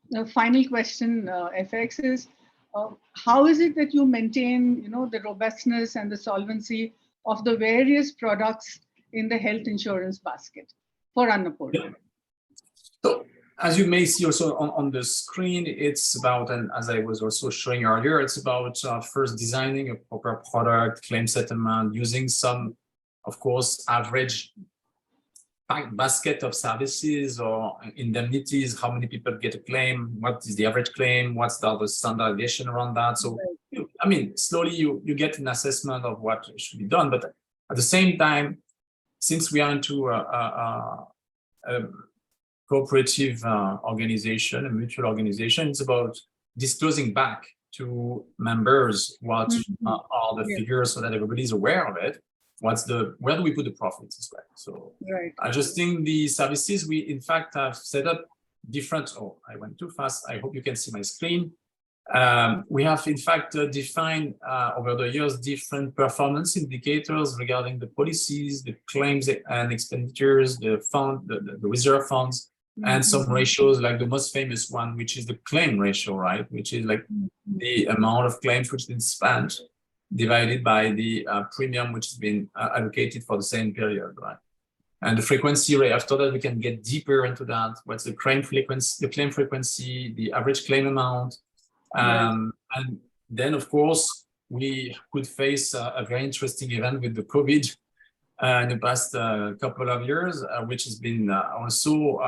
The final question, FX, is how is it that you maintain, the robustness and the solvency of the various products in the health insurance basket for Annapurna? Yeah. So, as you may see also on the screen, it's about, and as I was also showing earlier, it's about first designing a proper product, claim settlement, using some, of course, average basket of services or indemnities, how many people get a claim, what is the average claim, what's the standardization around that. So, slowly you get an assessment of what should be done. But at the same time, since we are into a cooperative organization, a mutual organization, it's about disclosing back to members what are the figures so that everybody's aware of it. Where do we put the profits as well? So adjusting the services, we in fact have set up different, I went too fast. I hope you can see my screen. We have in fact defined over the years different performance indicators regarding the policies, the claims and expenditures, the fund, the reserve funds, and some ratios like the most famous one, which is the claim ratio, right? Which is like the amount of claims which has been spent divided by the premium which has been allocated for the same period, right? And the frequency rate. After that, we can get deeper into that. What's the claim frequency, the average claim amount, and then of course we could face a very interesting event with the COVID in the past couple of years, which has been also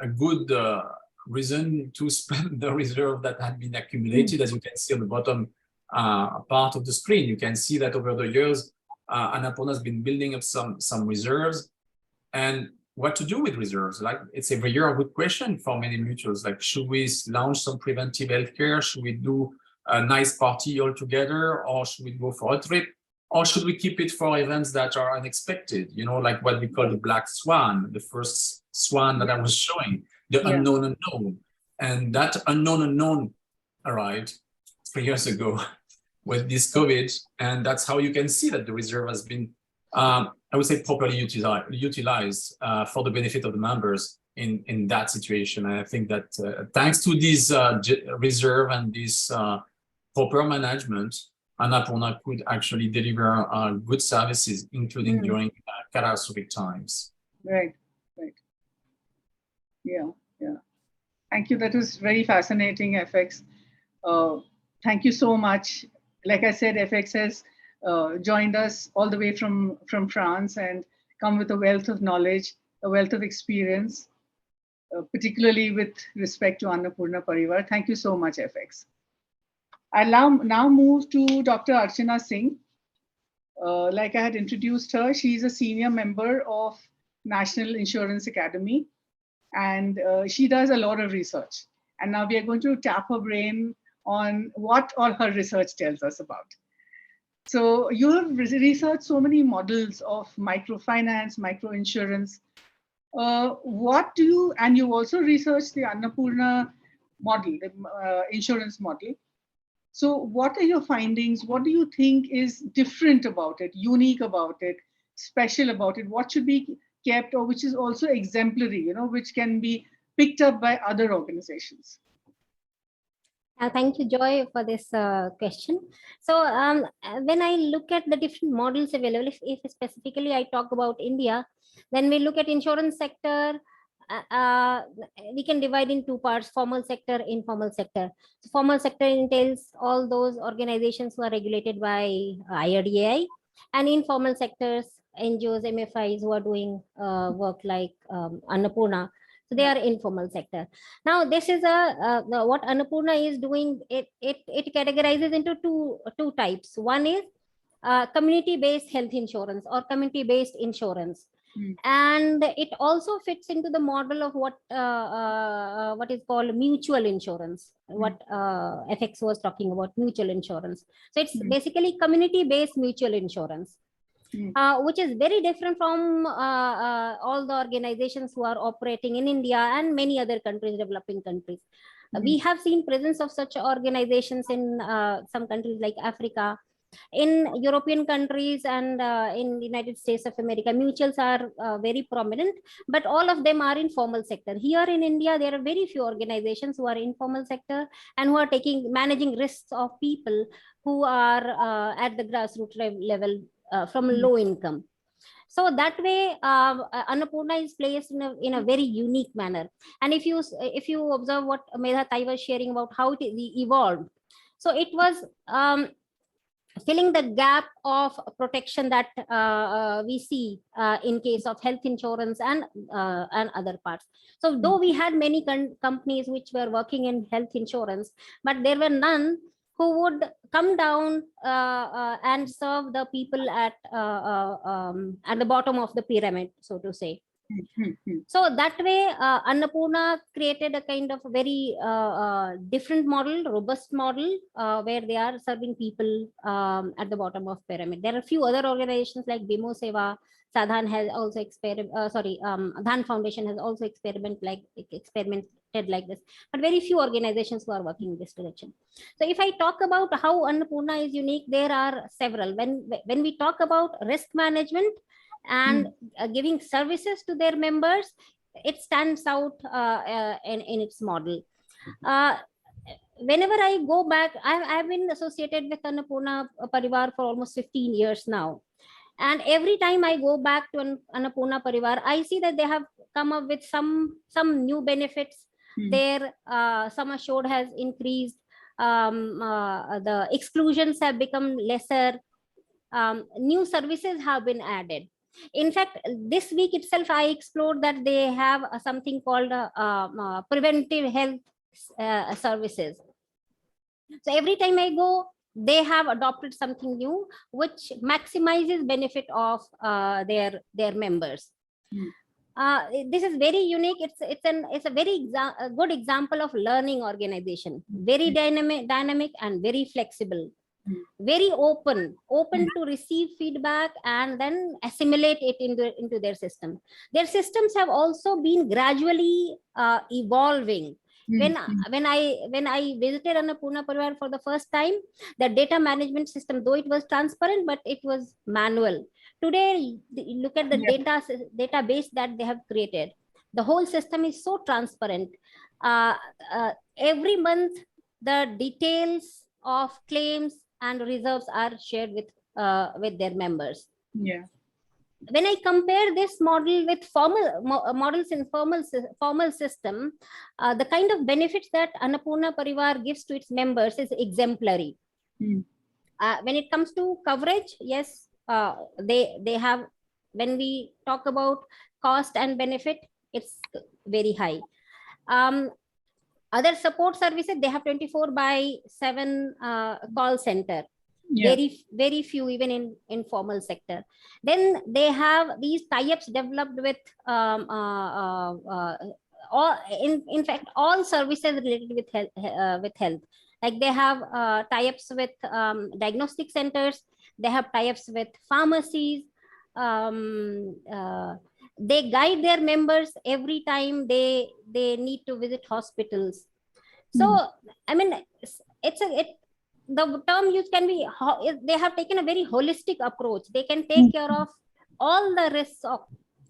a good reason to spend the reserve that had been accumulated, as you can see on the bottom part of the screen. You can see that over the years, Annapurna has been building up some reserves. And what to do with reserves? Like, it's every year a good question for many mutuals. Like, should we launch some preventive healthcare? Should we do a nice party all together? Or should we go for a trip? Or should we keep it for events that are unexpected? Like what we call the black swan, the first swan that I was showing, the unknown unknown. And that unknown arrived 3 years ago with this COVID. And that's how you can see that the reserve has been, I would say, properly utilized for the benefit of the members in that situation. And I think that thanks to this reserve and this proper management, Annapurna could actually deliver good services, including during catastrophic times. Right. Yeah. Thank you. That was very fascinating, FX. Thank you so much. Like I said, FX has joined us all the way from France and come with a wealth of knowledge, a wealth of experience, particularly with respect to Annapurna Pariwar. Thank you so much, FX. I'll now move to Dr. Archana Singh. Like I had introduced her, she's a senior member of National Insurance Academy, and she does a lot of research. And now we are going to tap her brain on what all her research tells us about. So you have researched so many models of microfinance, microinsurance. And you also researched the Annapurna model, the insurance model. So what are your findings? What do you think is different about it, unique about it, special about it? What should be kept, or which is also exemplary, which can be picked up by other organizations? Thank you, Joy, for this question. So when I look at the different models available, if specifically I talk about India, then we look at insurance sector. We can divide in two parts: formal sector, informal sector. So formal sector entails all those organizations who are regulated by IRDAI, and informal sectors, NGOs, MFIs who are doing work like Annapurna. So they are informal sector. Now this is what Annapurna is doing. It categorizes into two types. One is community-based health insurance or community-based insurance. And it also fits into the model of what is called mutual insurance, what FX was talking about, mutual insurance. So it's basically community-based mutual insurance, which is very different from all the organizations who are operating in India and many other countries, developing countries. We have seen presence of such organizations in some countries like Africa. In European countries and in the United States of America, mutuals are very prominent, but all of them are in formal sector. Here in India, there are very few organizations who are in formal sector and who are managing risks of people who are at the grassroots level from low income. So that way, Annapurna is placed in a very unique manner. And if you observe what Medha Thai was sharing about how it evolved, so it was filling the gap of protection that we see in case of health insurance and other parts. So though we had many companies which were working in health insurance, but there were none who would come down and serve the people at the bottom of the pyramid, so to say. So that way, Annapurna created a kind of very different model, robust model, where they are serving people at the bottom of pyramid. There are a few other organizations like Bimo Seva, Sadhan has also Dhan Foundation has also experimented like this, but very few organizations who are working in this direction. So if I talk about how Annapurna is unique, there are several. When we talk about risk management and giving services to their members, it stands out in its model. Whenever I go back, I've been associated with Annapurna Pariwar for almost 15 years now. And every time I go back to Annapurna Pariwar, I see that they have come up with some new benefits. Their sum assured has increased. The exclusions have become lesser. New services have been added. In fact, this week itself, I explored that they have something called preventive health services. So every time I go, they have adopted something new, which maximizes benefit of their members. This is very unique. It's a very good example of learning organization. Very dynamic and very flexible. Very open to receive feedback and then assimilate it into their system. Their systems have also been gradually evolving. When I visited Annapurna Pariwar for the first time, the data management system, though it was transparent, but it was manual. Today, look at the database that they have created. The whole system is so transparent. Every month, the details of claims and reserves are shared with their members. When I compare this model with models in formal system, the kind of benefits that Annapurna Pariwar gives to its members is exemplary. When it comes to coverage, yes, they have. When we talk about cost and benefit, it's very high. Other support services, they have 24/7 call center. Very few even in informal sector. Then they have these tie-ups developed with in fact all services related with health. Like they have tie-ups with diagnostic centers. They have tie-ups with pharmacies. They guide their members every time they need to visit hospitals. So I mean, the term used can be, they have taken a very holistic approach. They can take care of all the risks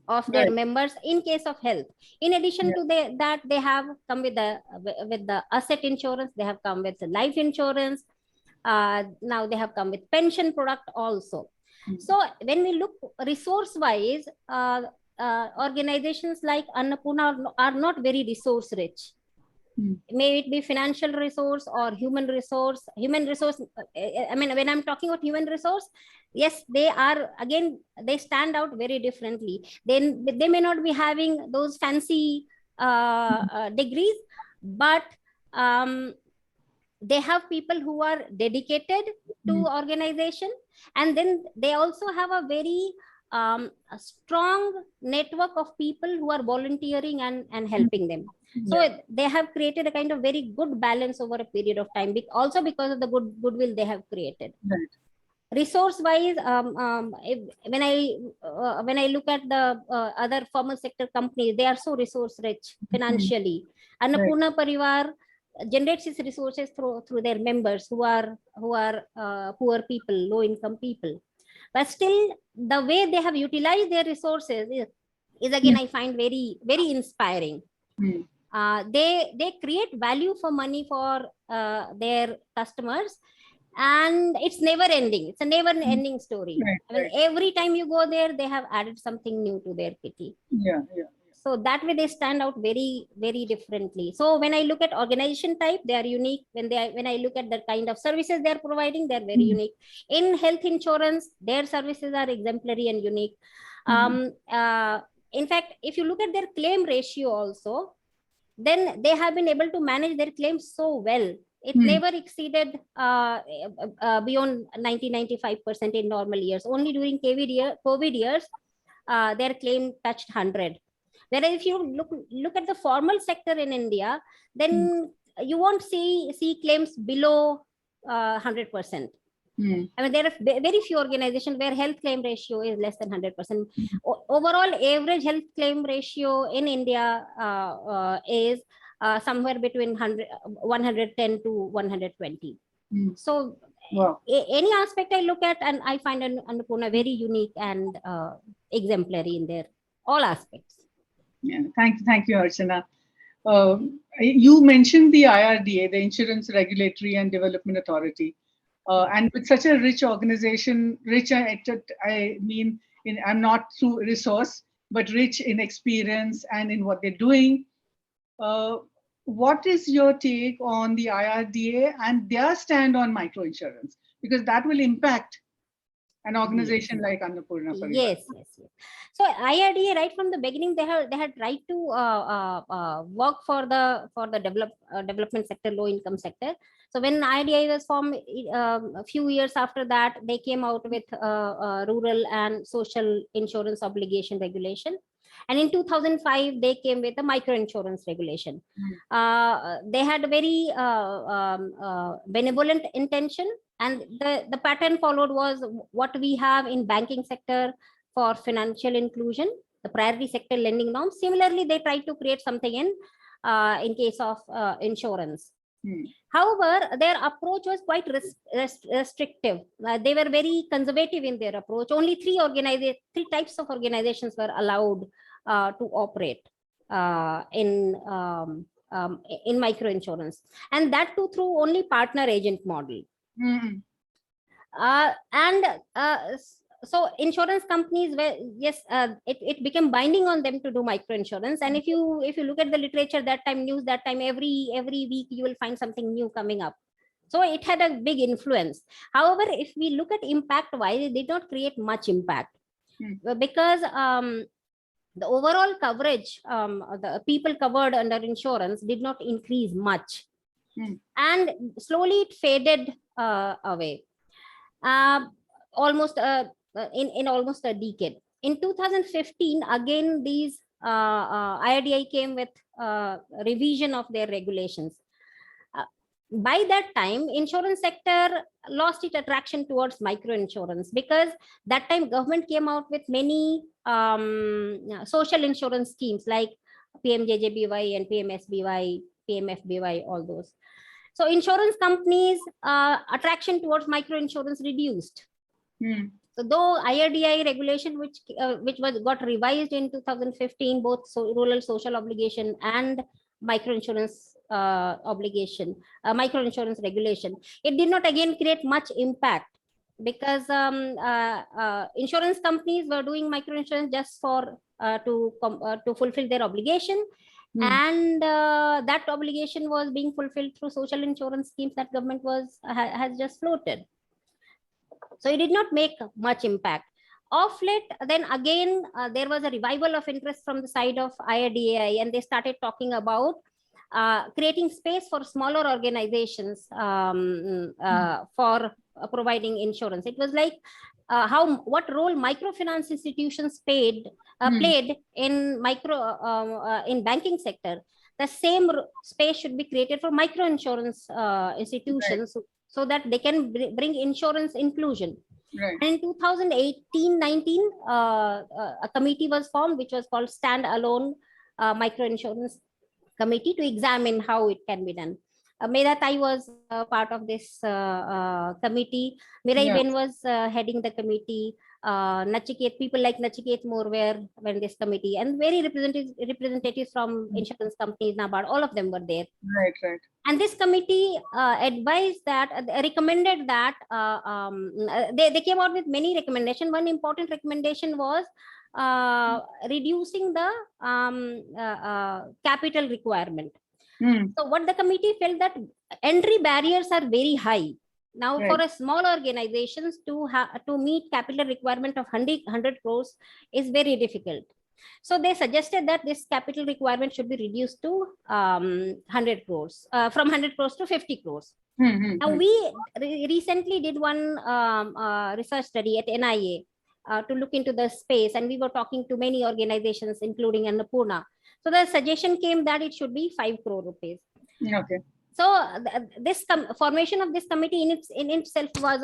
of their members in case of health. In addition to that, they have come with the asset insurance. They have come with the life insurance. Now they have come with pension product also. So when we look resource wise, organizations like Annapurna are not very resource rich. May it be financial resource or human resource. I mean, when I'm talking about human resource, yes, they are, again, they stand out very differently. Then they may not be having those fancy degrees, but they have people who are dedicated to organization, and then they also have a very a strong network of people who are volunteering and helping them. So they have created a kind of very good balance over a period of time, also because of the goodwill they have created. Right. Resource wise, when I look at the other formal sector companies, they are so resource rich financially. Annapurna Pariwar generates its resources through their members who are poor people, low income people. But still, the way they have utilized their resources is again, I find very, very inspiring. They create value for money for their customers, and it's never ending. It's a never ending story. Right, I mean, every time you go there, they have added something new to their kitty. Yeah. So that way they stand out very, very differently. So when I look at organization type, they are unique. When I look at the kind of services they are providing, they're very unique. In health insurance, their services are exemplary and unique. In fact, if you look at their claim ratio also, then they have been able to manage their claims so well. It never exceeded beyond 90-95% in normal years. Only during COVID years, their claim touched 100. Whereas if you look at the formal sector in India, then you won't see claims below 100%. I mean, there are very few organizations where health claim ratio is less than 100%. Overall, average health claim ratio in India is somewhere between 110 to 120. So any aspect I look at, and I find Annapurna very unique and exemplary in their all aspects. Yeah, thank you, Archana. You mentioned the IRDA, the Insurance Regulatory and Development Authority. And with such a rich organization, I mean, I'm not through resource, but rich in experience and in what they're doing. What is your take on the IRDA and their stand on microinsurance? Because that will impact an organization like Annapurna Pariwar. Yes. So IRDA, right from the beginning, they had tried to work for the development sector, low income sector. So when IRDA was formed, a few years after that, they came out with rural and social insurance obligation regulation. And in 2005, they came with a microinsurance regulation. They had a very benevolent intention, and the pattern followed was what we have in banking sector for financial inclusion, the priority sector lending norms. Similarly, they tried to create something in case of insurance. However, their approach was quite restrictive. They were very conservative in their approach. Only three types of organizations were allowed to operate in microinsurance, and that too through only partner agent model. So insurance companies were, it became binding on them to do microinsurance. And if you look at the literature news that time, every week you will find something new coming up. So it had a big influence. However, if we look at impact wise, it did not create much impact because the overall coverage, the people covered under insurance did not increase much, and slowly it faded away. Almost in almost a decade. In 2015, again, these IRDA came with revision of their regulations. By that time, insurance sector lost its attraction towards microinsurance because that time government came out with many social insurance schemes like PMJJBY and PMSBY, PMFBY, all those. So insurance companies' attraction towards microinsurance reduced. So though IRDA regulation, which got revised in 2015, both rural social obligation and microinsurance microinsurance regulation, it did not again create much impact because insurance companies were doing microinsurance just for to fulfill their obligation, and that obligation was being fulfilled through social insurance schemes that government has just floated. So it did not make much impact. Of late, then again, there was a revival of interest from the side of IRDAI, and they started talking about creating space for smaller organizations for providing insurance. It was like what role microfinance institutions played in in banking sector. The same space should be created for microinsurance institutions, so that they can bring insurance inclusion. Right. And in 2018-19, a committee was formed, which was called Stand-Alone Microinsurance Committee, to examine how it can be done. Medha was part of this committee. Mirai Ben was heading the committee. People like Nachiket Moore were in this committee, and very representatives from insurance companies, NABARD, all of them were there. Right, right. And this committee advised that, recommended that, they came out with many recommendations. One important recommendation was reducing the capital requirement. So what the committee felt, that entry barriers are very high. Now, for a small organizations to meet capital requirement of 100 crores is very difficult. So they suggested that this capital requirement should be reduced to 100 crores, from 100 crores to 50 crores. Now, we recently did one research study at NIA to look into the space, and we were talking to many organizations, including Annapurna. So the suggestion came that it should be 5 crore rupees. Okay. So this formation of this committee in itself was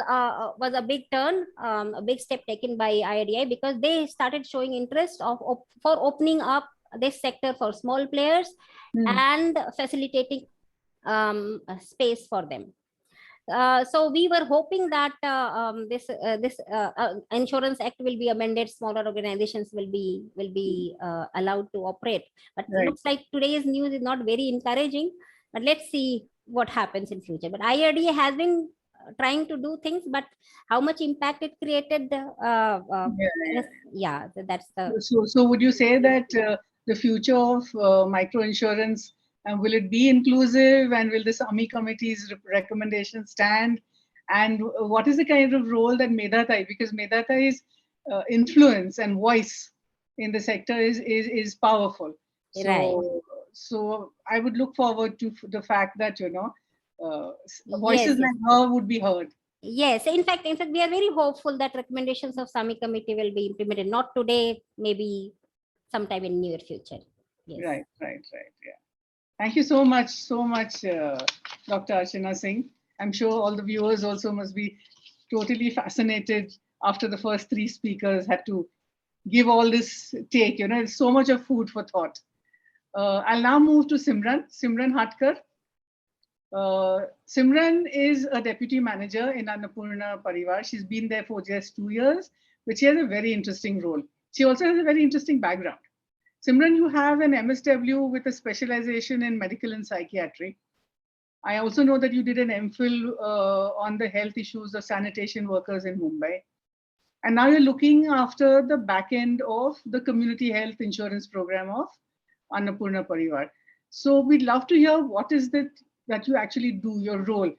a big turn, a big step taken by IRDAI, because they started showing interest for opening up this sector for small players and facilitating space for them. So we were hoping that this Insurance Act will be amended, smaller organizations will be allowed to operate. But it looks like today's news is not very encouraging. But let's see what happens in future. But IRDA has been trying to do things, but how much impact it created? That's the. So would you say that the future of microinsurance, will it be inclusive, and will this AMI committee's recommendation stand? And what is the kind of role that Medha, because Medha's influence and voice in the sector is powerful. So I would look forward to the fact that, voices like her would be heard. Yes, in fact, we are very hopeful that recommendations of SAMI committee will be implemented. Not today, maybe sometime in near future. Yes. Right. Yeah. Thank you so much, Dr. Archana Singh. I'm sure all the viewers also must be totally fascinated after the first 3 speakers had to give all this take. It's so much of food for thought. I'll now move to Simran Hatkar. Simran is a deputy manager in Annapurna Pariwar. She's been there for just 2 years, but she has a very interesting role. She also has a very interesting background. Simran, you have an MSW with a specialization in medical and psychiatry. I also know that you did an MPhil on the health issues of sanitation workers in Mumbai. And now you're looking after the back end of the community health insurance program of Annapurna Pariwar. So we'd love to hear what is that you actually do, your role,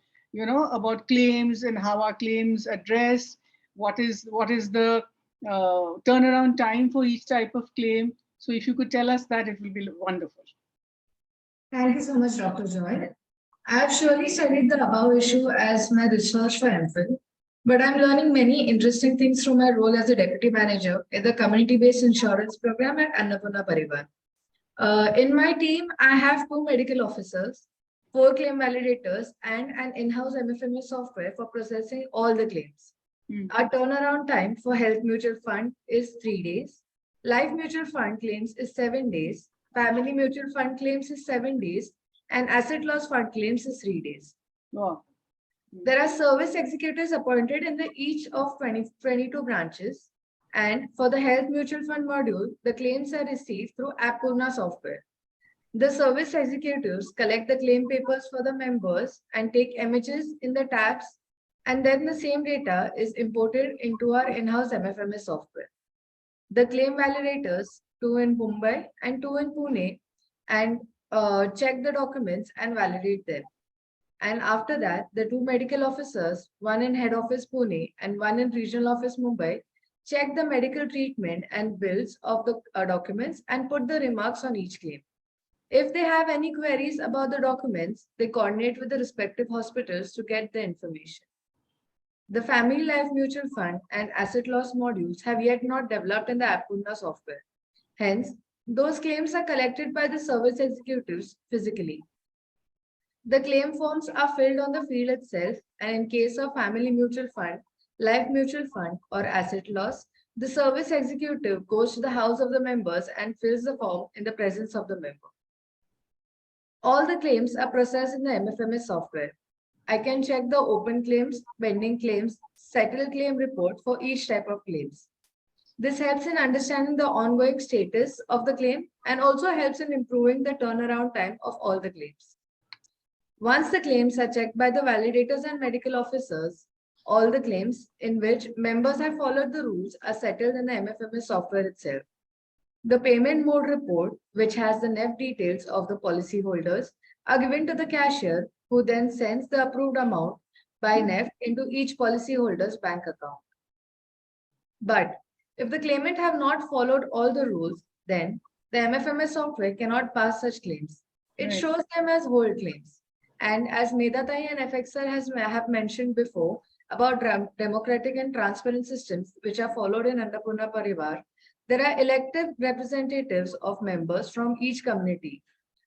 about claims and how are claims addressed, what is the turnaround time for each type of claim. So if you could tell us that, it will be wonderful. Thank you so much, Dr. Joy. I have surely studied the above issue as my research for MPhil, but I'm learning many interesting things through my role as a deputy manager in the community-based insurance program at Annapurna Pariwar. In my team, I have 2 medical officers, 4 claim validators, and an in-house MFMS software for processing all the claims. Our turnaround time for health mutual fund is 3 days. Life mutual fund claims is 7 days. Family mutual fund claims is 7 days. And asset loss fund claims is 3 days. Wow. There are service executives appointed in each of 22 branches. And for the health mutual fund module, the claims are received through Annapurna software. The service executives collect the claim papers for the members and take images in the tabs, and then the same data is imported into our in-house MFMS software. The claim validators, 2 in Mumbai and 2 in Pune, and check the documents and validate them. And after that, the 2 medical officers, 1 in head office Pune and 1 in regional office Mumbai, check the medical treatment and bills of the documents and put the remarks on each claim. If they have any queries about the documents, they coordinate with the respective hospitals to get the information. The Family Life Mutual Fund and Asset Loss modules have yet not developed in the Annapurna software. Hence, those claims are collected by the service executives physically. The claim forms are filled on the field itself, and in case of Family Mutual Fund, Life Mutual Fund, or Asset Loss, the service executive goes to the house of the members and fills the form in the presence of the member. All the claims are processed in the MFMS software. I can check the open claims, pending claims, settled claim report for each type of claims. This helps in understanding the ongoing status of the claim and also helps in improving the turnaround time of all the claims. Once the claims are checked by the validators and medical officers, all the claims in which members have followed the rules are settled in the MFMS software itself. The payment mode report, which has the NEF details of the policyholders, are given to the cashier, who then sends the approved amount by NEF into each policyholder's bank account. But if the claimant have not followed all the rules, then the MFMS software cannot pass such claims. It Right. shows them as whole claims. And as Medha and FXR have mentioned before about democratic and transparent systems which are followed in Annapurna Pariwar, there are elected representatives of members from each community.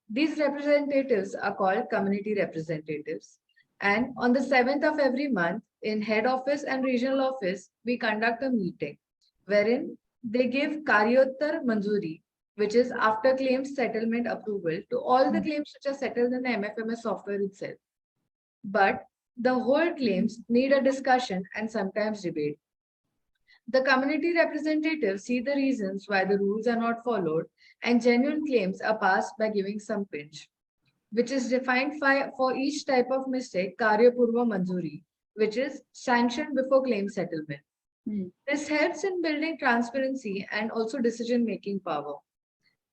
These representatives are called community representatives. And on the 7th of every month, in head office and regional office, we conduct a meeting wherein they give Karyottar Manjuri, which is after claims settlement approval, to all the claims which are settled in the MFMS software itself. But the whole claims need a discussion and sometimes debate. The community representatives see the reasons why the rules are not followed, and genuine claims are passed by giving some pinch, which is defined for each type of mistake, Karyapurva Manjuri, which is sanctioned before claim settlement. This helps in building transparency and also decision-making power.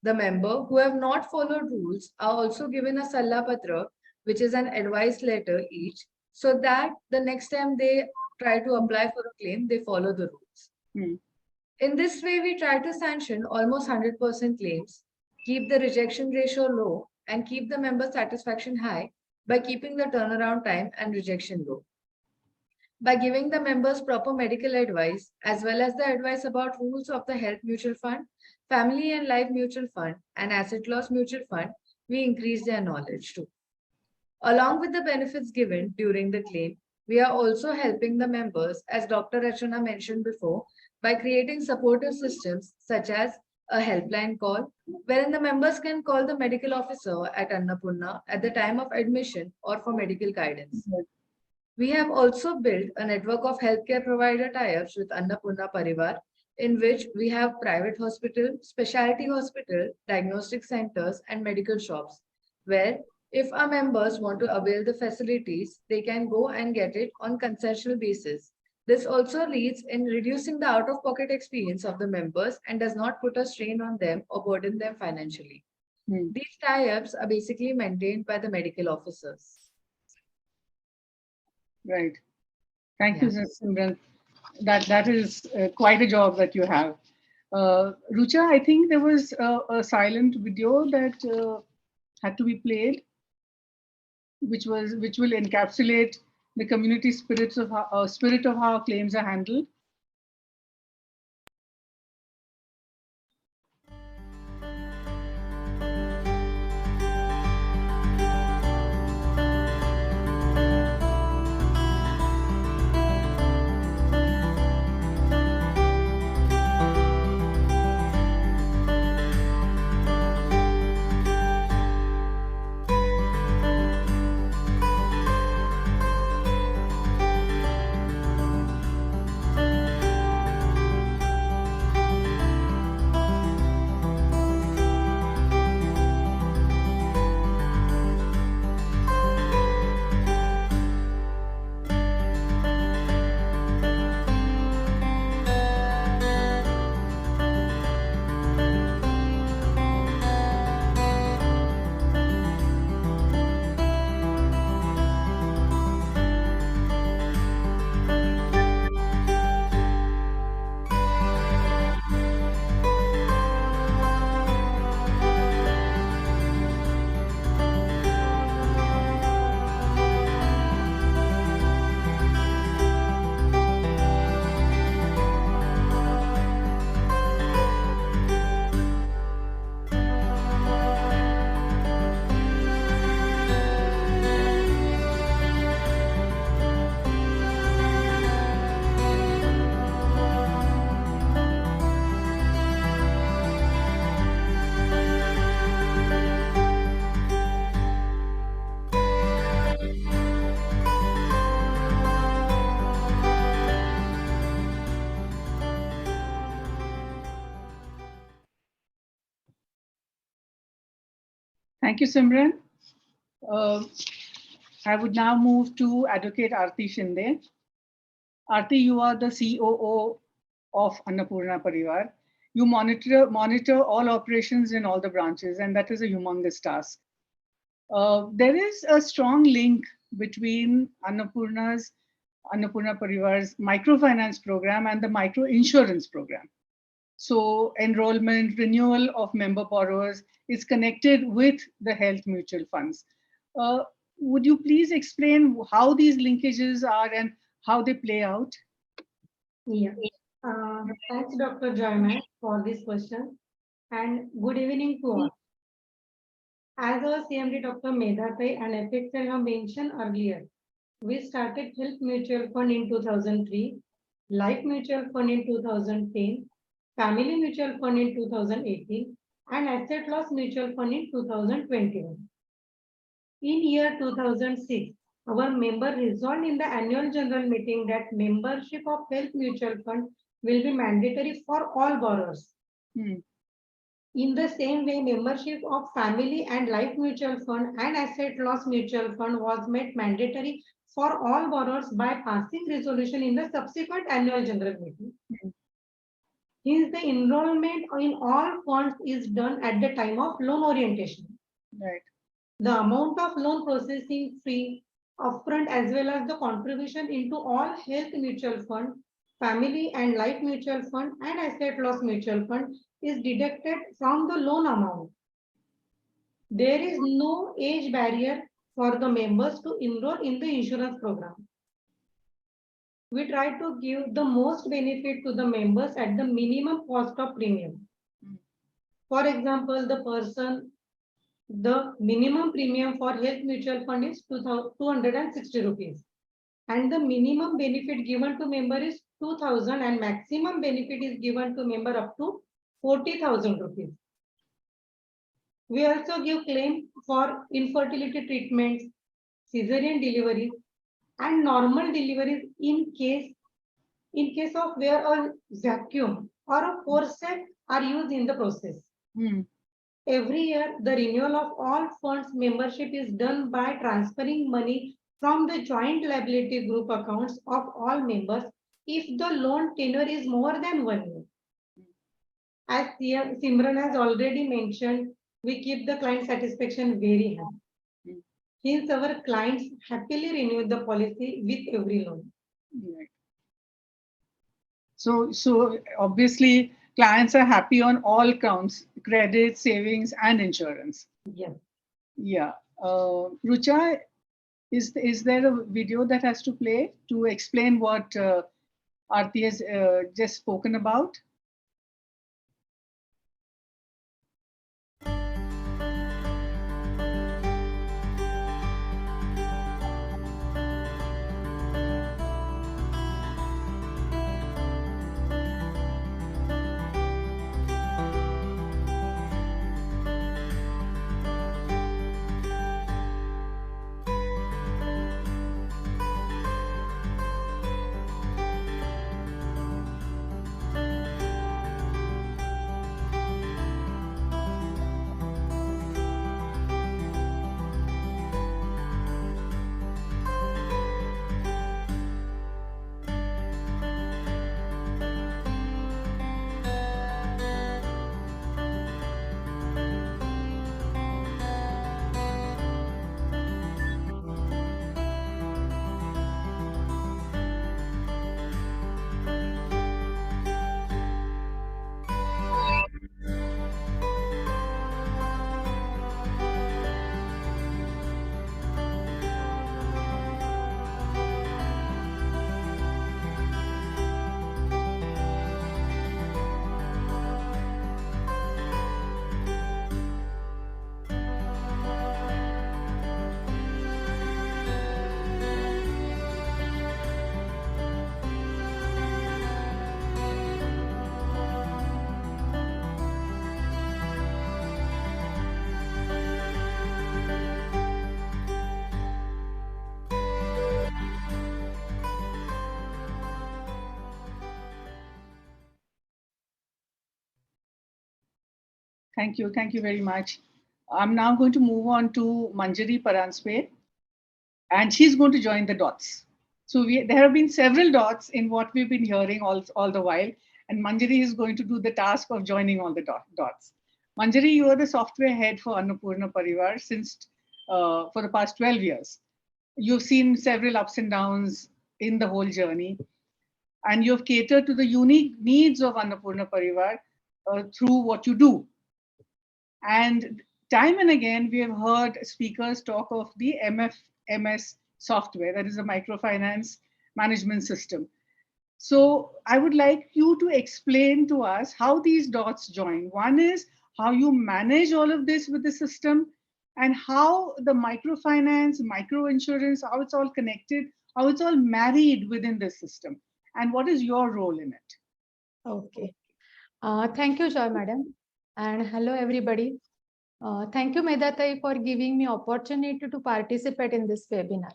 The member who have not followed rules are also given a Salla Patra, which is an advice letter each, so that the next time they try to apply for a claim, they follow the rules. In this way, we try to sanction almost 100% claims, keep the rejection ratio low, and keep the member satisfaction high by keeping the turnaround time and rejection low. By giving the members proper medical advice, as well as the advice about rules of the Health Mutual Fund, Family and Life Mutual Fund, and Asset Loss Mutual Fund, we increase their knowledge too. Along with the benefits given during the claim, we are also helping the members, as Dr. Archana mentioned before, by creating supportive systems such as a helpline call, wherein the members can call the medical officer at Annapurna at the time of admission or for medical guidance. We have also built a network of healthcare provider tie-ups with Annapurna Pariwar, in which we have private hospital, specialty hospital, diagnostic centers, and medical shops, where if our members want to avail the facilities, they can go and get it on consensual basis. This also leads in reducing the out-of-pocket experience of the members and does not put a strain on them or burden them financially. These tie-ups are basically maintained by the medical officers. Right. Thank you, Simran. That is quite a job that you have. Rucha, I think there was a silent video that had to be played, which will encapsulate the community spirit of how claims are handled. Thank you, Simran. I would now move to Advocate Aarti Shinde. Aarti, you are the COO of Annapurna Pariwar. You monitor all operations in all the branches, and that is a humongous task. There is a strong link between Annapurna Pariwar's microfinance program and the microinsurance program. So enrollment, renewal of member borrowers is connected with the health mutual funds. Would you please explain how these linkages are and how they play out? Yeah. Thanks, Dr. Joyman, for this question, and good evening to all. As our CMD Dr. Medha and FXL have mentioned earlier, we started Health Mutual Fund in 2003, Life Mutual Fund in 2010, Family Mutual Fund in 2018, and Asset Loss Mutual Fund in 2021. In year 2006, our member resolved in the annual general meeting that membership of Health Mutual Fund will be mandatory for all borrowers. In the same way, membership of Family and Life Mutual Fund and Asset Loss Mutual Fund was made mandatory for all borrowers by passing resolution in the subsequent annual general meeting. Hence, the enrollment in all funds is done at the time of loan orientation. Right. The amount of loan processing fee upfront as well as the contribution into all health mutual fund, family and life mutual fund and asset loss mutual fund is deducted from the loan amount. There is no age barrier for the members to enroll in the insurance program. We try to give the most benefit to the members at the minimum cost of premium. For example, the minimum premium for health mutual fund is 260 rupees. And the minimum benefit given to member is 2,000 and maximum benefit is given to member up to 40,000 rupees. We also give claim for infertility treatments, cesarean deliveries, and normal deliveries in case of where a vacuum or a forceps are used in the process. Every year, the renewal of all funds membership is done by transferring money from the joint liability group accounts of all members if the loan tenure is more than 1 year. As Simran has already mentioned, we keep the client satisfaction very high. Hence, our clients happily renew the policy with every loan. Right. So obviously, clients are happy on all counts: credit, savings, and insurance. Yes. Yeah. Rucha, is there a video that has to play to explain what Aarti has just spoken about? Thank you very much. I'm now going to move on to Manjiri Paranjpe, and she's going to join the dots. So there have been several dots in what we've been hearing all the while, and Manjiri is going to do the task of joining all the dots. Manjiri, you are the software head for Annapurna Pariwar since for the past 12 years. You've seen several ups and downs in the whole journey, and you've catered to the unique needs of Annapurna Pariwar through what you do. And time and again, we have heard speakers talk of the MFMS software, that is a microfinance management system. So I would like you to explain to us how these dots join. One is how you manage all of this with the system, and how the microfinance, microinsurance, how it's all connected, how it's all married within the system, and what is your role in it? Okay. Thank you, Joy Madam. And hello, everybody. Thank you, Medha Thai, for giving me opportunity to participate in this webinar.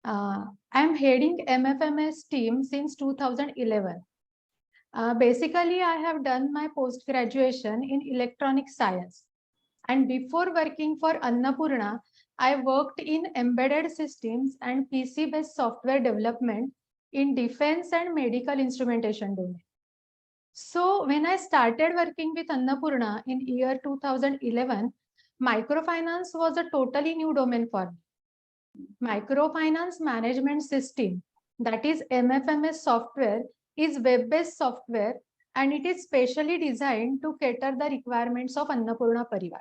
I'm heading MFMS team since 2011. Basically, I have done my post-graduation in electronic science. And before working for Annapurna, I worked in embedded systems and PC-based software development in defense and medical instrumentation domain. So when I started working with Annapurna in year 2011, microfinance was a totally new domain for me. Microfinance management system, that is MFMS software, is web-based software, and it is specially designed to cater the requirements of Annapurna Pariwar.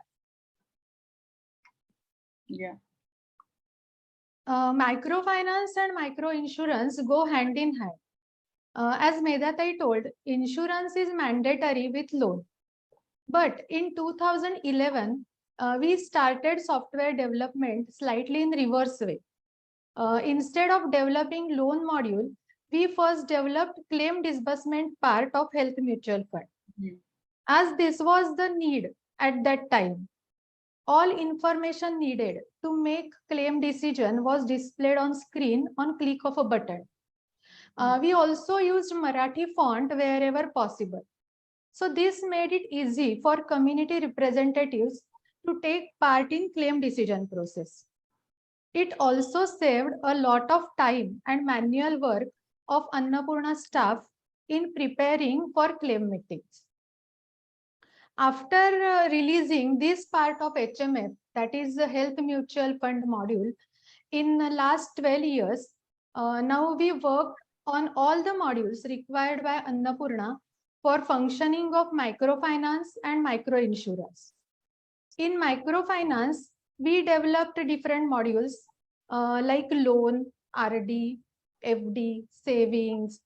Yeah. Microfinance and microinsurance go hand in hand. As Medha Thai told, insurance is mandatory with loan. But in 2011, we started software development slightly in reverse way. Instead of developing loan module, we first developed claim disbursement part of health mutual fund. As this was the need at that time, all information needed to make claim decision was displayed on screen on click of a button. We also used Marathi font wherever possible. So this made it easy for community representatives to take part in claim decision process. It also saved a lot of time and manual work of Annapurna staff in preparing for claim meetings. After releasing this part of HMF, that is the Health Mutual Fund module, in the last 12 years, now we work on all the modules required by Annapurna for functioning of microfinance and microinsurance. In microfinance, we developed different modules like loan, RD, FD, savings,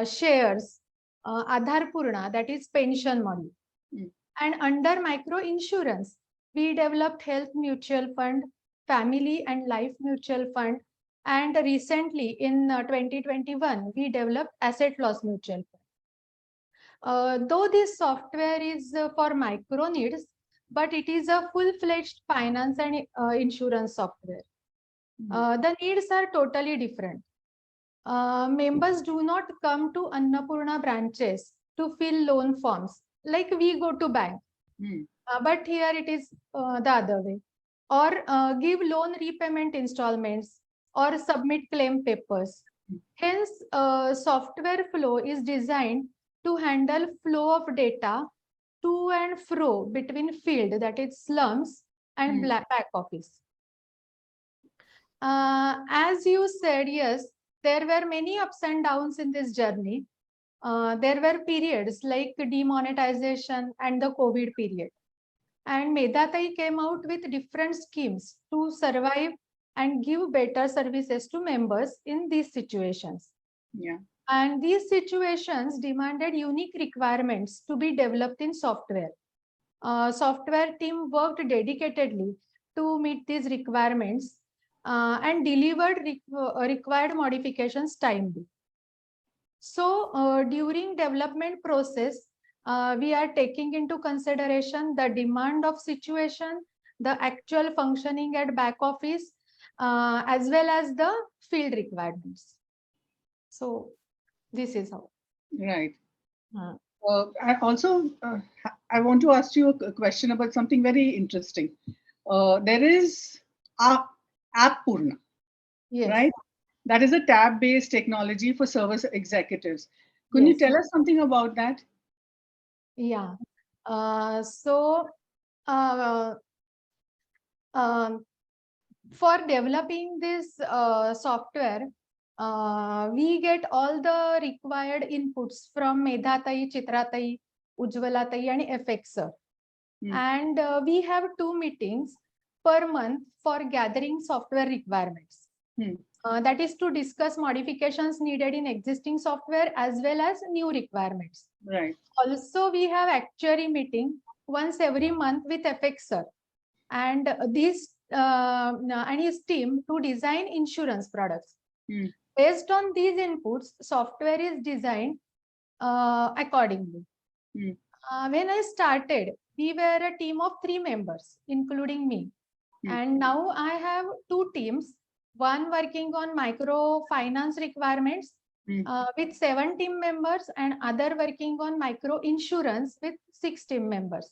shares, Aadharpurna, that is pension module. And under microinsurance, we developed health mutual fund, family and life mutual fund, and recently in 2021, we developed asset loss mutual fund. Though this software is for micro needs, but it is a full-fledged finance and insurance software. The needs are totally different. Members do not come to Annapurna branches to fill loan forms like we go to bank. But here it is the other way. Or give loan repayment installments or submit claim papers. Hence, software flow is designed to handle flow of data to and fro between field, that is slums, and back office. As you said, yes, there were many ups and downs in this journey. There were periods like demonetization and the COVID period. And Medha Thai came out with different schemes to survive and give better services to members in these situations. Yeah. And these situations demanded unique requirements to be developed in software. Software team worked dedicatedly to meet these requirements and delivered required modifications timely. So during development process, we are taking into consideration the demand of situation, the actual functioning at back office, as well as the field requirements. So this is how. Right. I also I want to ask you a question about something very interesting. There is Annapurna, Yes. right? That is a tab-based technology for service executives. Can you Yes. tell us something about that? Yeah. So, for developing this software, we get all the required inputs from Medha tai, Chitra tai, Ujwala tai, and FX sir. And we have 2 meetings per month for gathering software requirements. That is to discuss modifications needed in existing software as well as new requirements. Right. Also, we have actuary meeting once every month with FX sir and and his team to design insurance products. Based on these inputs, software is designed accordingly. When I started, we were a team of 3 members, including me. And now I have 2 teams, one working on microfinance requirements with 7 team members and other working on microinsurance with 6 team members.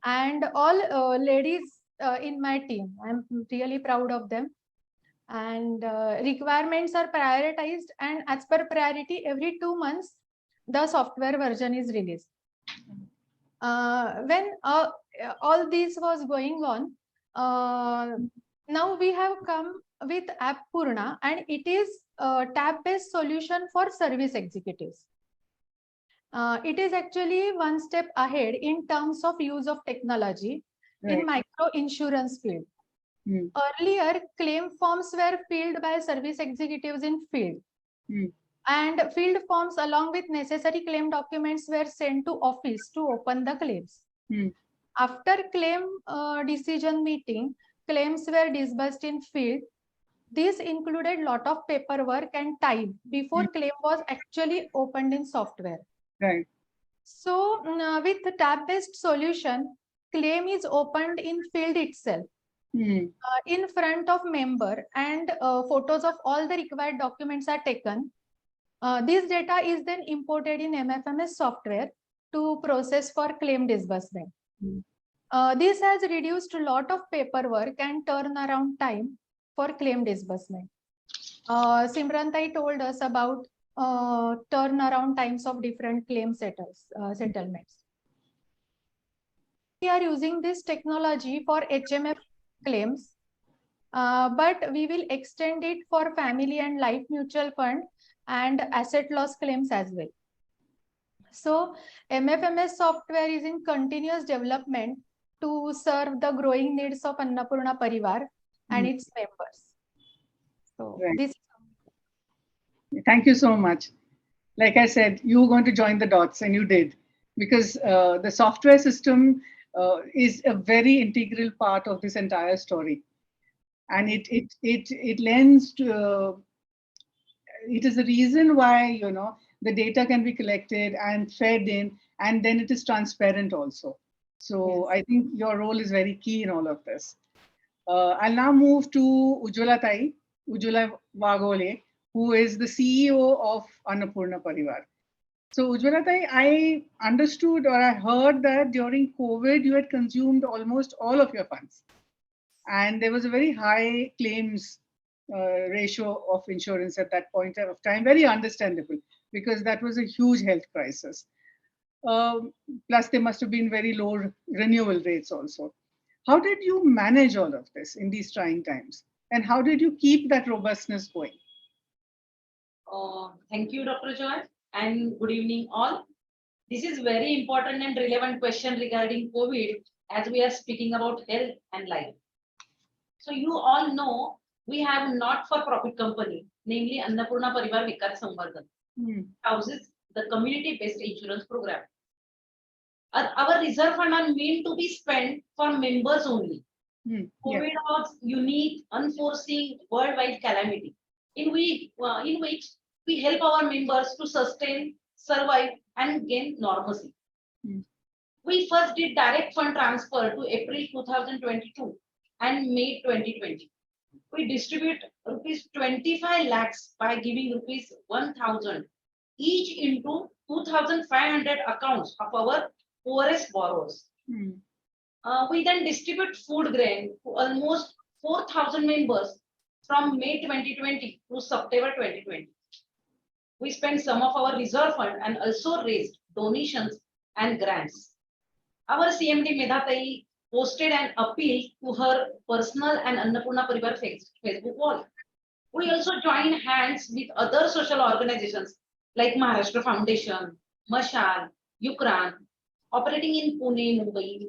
And all ladies in my team. I'm really proud of them. And requirements are prioritized, and as per priority, every 2 months, the software version is released. When all this was going on, now we have come with Annapurna, and it is a tab-based solution for service executives. It is actually one step ahead in terms of use of technology in micro insurance field. Earlier, claim forms were filled by service executives in field. And field forms along with necessary claim documents were sent to office to open the claims. After claim decision meeting, claims were disbursed in field. This included lot of paperwork and time before claim was actually opened in software. Right. So with the tab-based solution, claim is opened in field itself. In front of member, and photos of all the required documents are taken. This data is then imported in MFMS software to process for claim disbursement. This has reduced a lot of paperwork and turnaround time for claim disbursement. Simran tai told us about turnaround times of different claim settlements. We are using this technology for HMF claims, but we will extend it for family and life mutual fund and asset loss claims as well. So MFMS software is in continuous development to serve the growing needs of Annapurna Pariwar and its members. So this. Thank you so much. Like I said, you were going to join the dots, and you did, because the software system is a very integral part of this entire story, and it lends to. It is the reason why the data can be collected and fed in, and then it is transparent also. So I think your role is very key in all of this. I'll now move to Ujwala Waghole, who is the CEO of Annapurna Pariwar. So Ujwala tai, I understood or I heard that during COVID, you had consumed almost all of your funds. And there was a very high claims ratio of insurance at that point of time. Very understandable, because that was a huge health crisis. Plus, there must have been very low renewal rates also. How did you manage all of this in these trying times? And how did you keep that robustness going? Thank you, Dr. Joy, and good evening all. This is very important and relevant question regarding COVID, as we are speaking about health and life. So you all know we have not-for-profit company, namely Annapurna Pariwar Vikas Samvardhan, houses the community-based insurance program. Our reserve fund are meant to be spent for members only. COVID was unique, unforeseen, worldwide calamity in which we help our members to sustain, survive, and gain normalcy. We first did direct fund transfer to April 2022 and May 2020. We distribute rupees 25 lakhs by giving rupees 1,000 each into 2,500 accounts of our poorest borrowers. We then distribute food grain to almost 4,000 members from May 2020 to September 2020. We spent some of our reserve fund and also raised donations and grants. Our CMD Medha posted an appeal to her personal and Annapurna Pariwar Facebook wall. We also joined hands with other social organizations like Maharashtra Foundation, Mashal, Ukran, operating in Pune, Mumbai,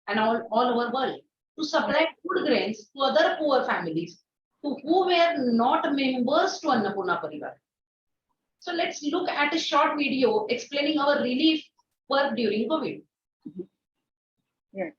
and all over world to supply food grains to other poor families who were not members to Annapurna Pariwar. So let's look at a short video explaining our relief work during COVID. Right.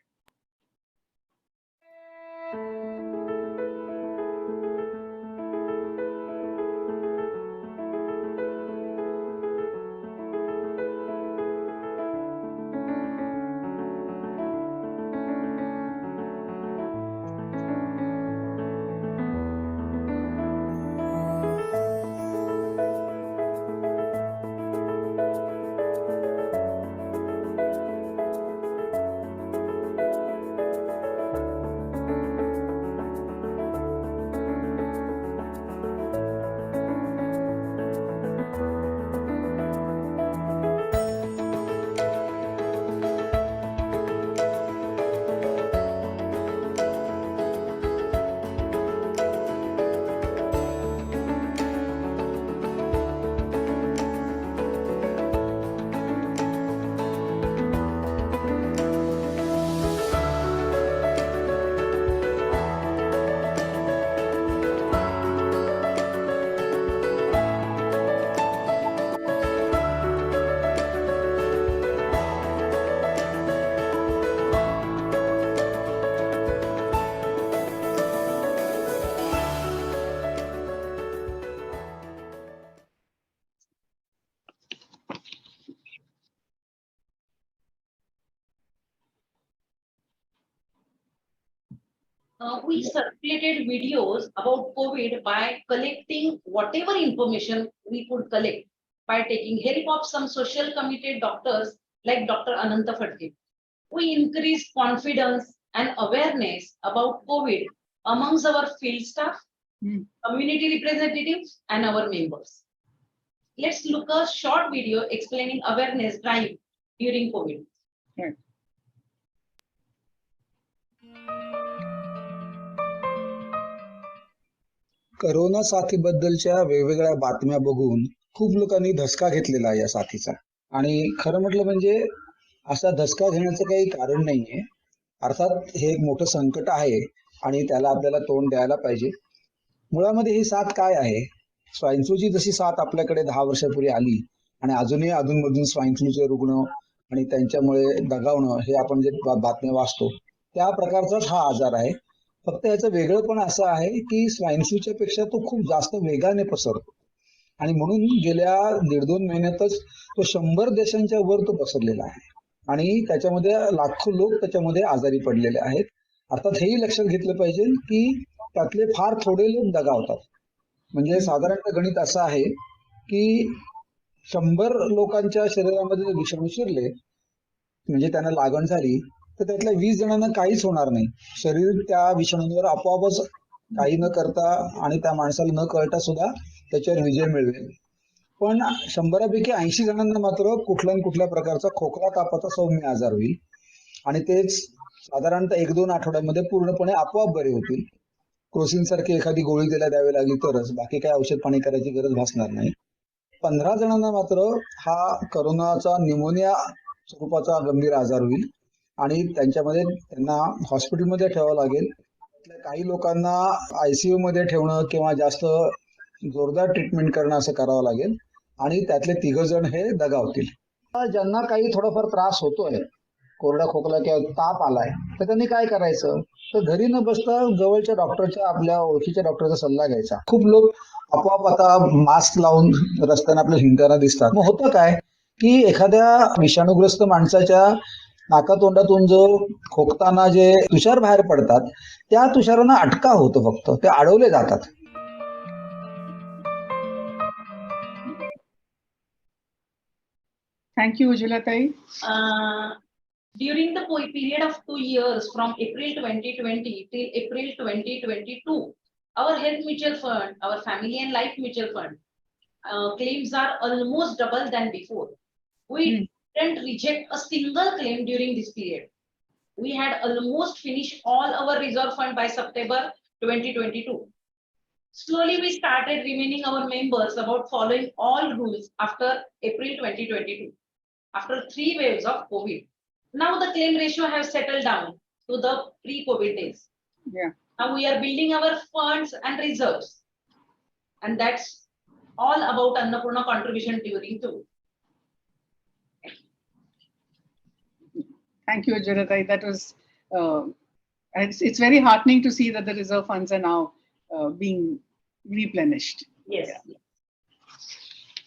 We circulated videos about COVID by collecting whatever information we could collect by taking help of some social committed doctors like Dr. Ananta Phadke. We increased confidence and awareness about COVID amongst our field staff, community representatives, and our members. Let's look a short video explaining awareness drive during COVID. Right. Corona साथीबद्दलच्या वेगवेगळ्या बातम्या बघून खूप लोकांनी धसका घेतलेला आहे या साथीचा. आणि खरं म्हटलं म्हणजे असा धसका घेण्याचं काही कारण नाहीये. अर्थात हे एक मोठं संकट आहे आणि त्याला आपल्याला तोंड द्यायला पाहिजे. मुळामध्ये ही साथ काय आहे? स्वाईन फ्लूची जशी साथ आपल्याकडे 10 वर्षापूर्वी आली आणि अजूनही अधूनमधून स्वाईन फ्लूचे रुग्ण आणि त्यांच्यामुळे दगावणं हे आपण जे बातम्या वाचतो त्या प्रकारचाच हा आजार आहे. फक्त याचं वेगळं पण असं आहे की स्वाईन फ्लूच्या पेक्षा तो खूप जास्त वेगाने पसरतो आणि म्हणून गेल्या 1.5-2 महिन्यातच तो 100 देशांच्या वर तो पसरलेला आहे आणि त्याच्यामध्ये लाखो लोक त्याच्यामध्ये आजारी पडलेले आहेत. अर्थात हेही लक्षात घेतलं पाहिजे की त्यातले फार थोडे लोक दगावतात. म्हणजे साधारणतः गणित असं आहे की 100 लोकांच्या शरीरामध्ये विषाणू शिरले म्हणजे त्यांना लागण झाली तर त्यातल्या 20 जणांना काहीच होणार नाही. शरीर त्या विषाणूंवर आपोआपच काही न करता आणि त्या माणसाला न कळता सुद्धा त्याच्यावर विजय मिळवेल. पण 100पैकी 80 जणांना मात्र कुठल्या न कुठल्या प्रकारचा खोकला तापाचा सौम्य आजार होईल आणि तेच साधारणतः 1-2 आठवड्यामध्ये पूर्णपणे आपोआप बरे होतील. क्रोसिन सारखी एखादी गोळी त्याला द्यावी लागली तरच, बाकी काय औषध पाणी करायची गरज भासणार नाही. 15 जणांना मात्र हा करोनाचा न्यूमोनिया स्वरूपाचा गंभीर आजार होईल आणि त्यांच्यामध्ये त्यांना हॉस्पिटलमध्ये ठेवावं लागेल. काही लोकांना ICU मध्ये ठेवणं किंवा जास्त जोरदार ट्रीटमेंट करणं असं करावं लागेल आणि त्यातले 3 जण हे दगावतील. ज्यांना काही थोडाफार त्रास होतोय, कोरडा खोकला किंवा ताप आलाय, तर त्यांनी काय करायचं? तर घरी न बसता जवळच्या डॉक्टरच्या, आपल्या ओळखीच्या डॉक्टरचा सल्ला घ्यायचा. खूप लोक आपोआप आता मास्क लावून रस्त्याने आपल्या हिंडताना दिसतात. मग होतं काय की एखाद्या विषाणूग्रस्त माणसाच्या नाकातोंडातून जो खोकताना जे तुषार बाहेर पडतात त्या तुषारांना अटका होतो, फक्त ते अडवले जातात. Thank you, Ujwala Tai. During the period of 2 years from April 2020 till April 2022, our health mutual fund, our family and life mutual fund claims are almost double than before. We didn't reject a single claim during this period. We had almost finished all our reserve fund by September 2022. Slowly, we started remaining our members about following all rules after April 2022, after 3 waves of COVID. Now the claim ratio has settled down to the pre-COVID days. Yeah. Now we are building our funds and reserves. And that's all about Annapurna contribution during COVID. Thank you, Ujwala Tai. That was, it's very heartening to see that the reserve funds are now being replenished. Yes. Yeah.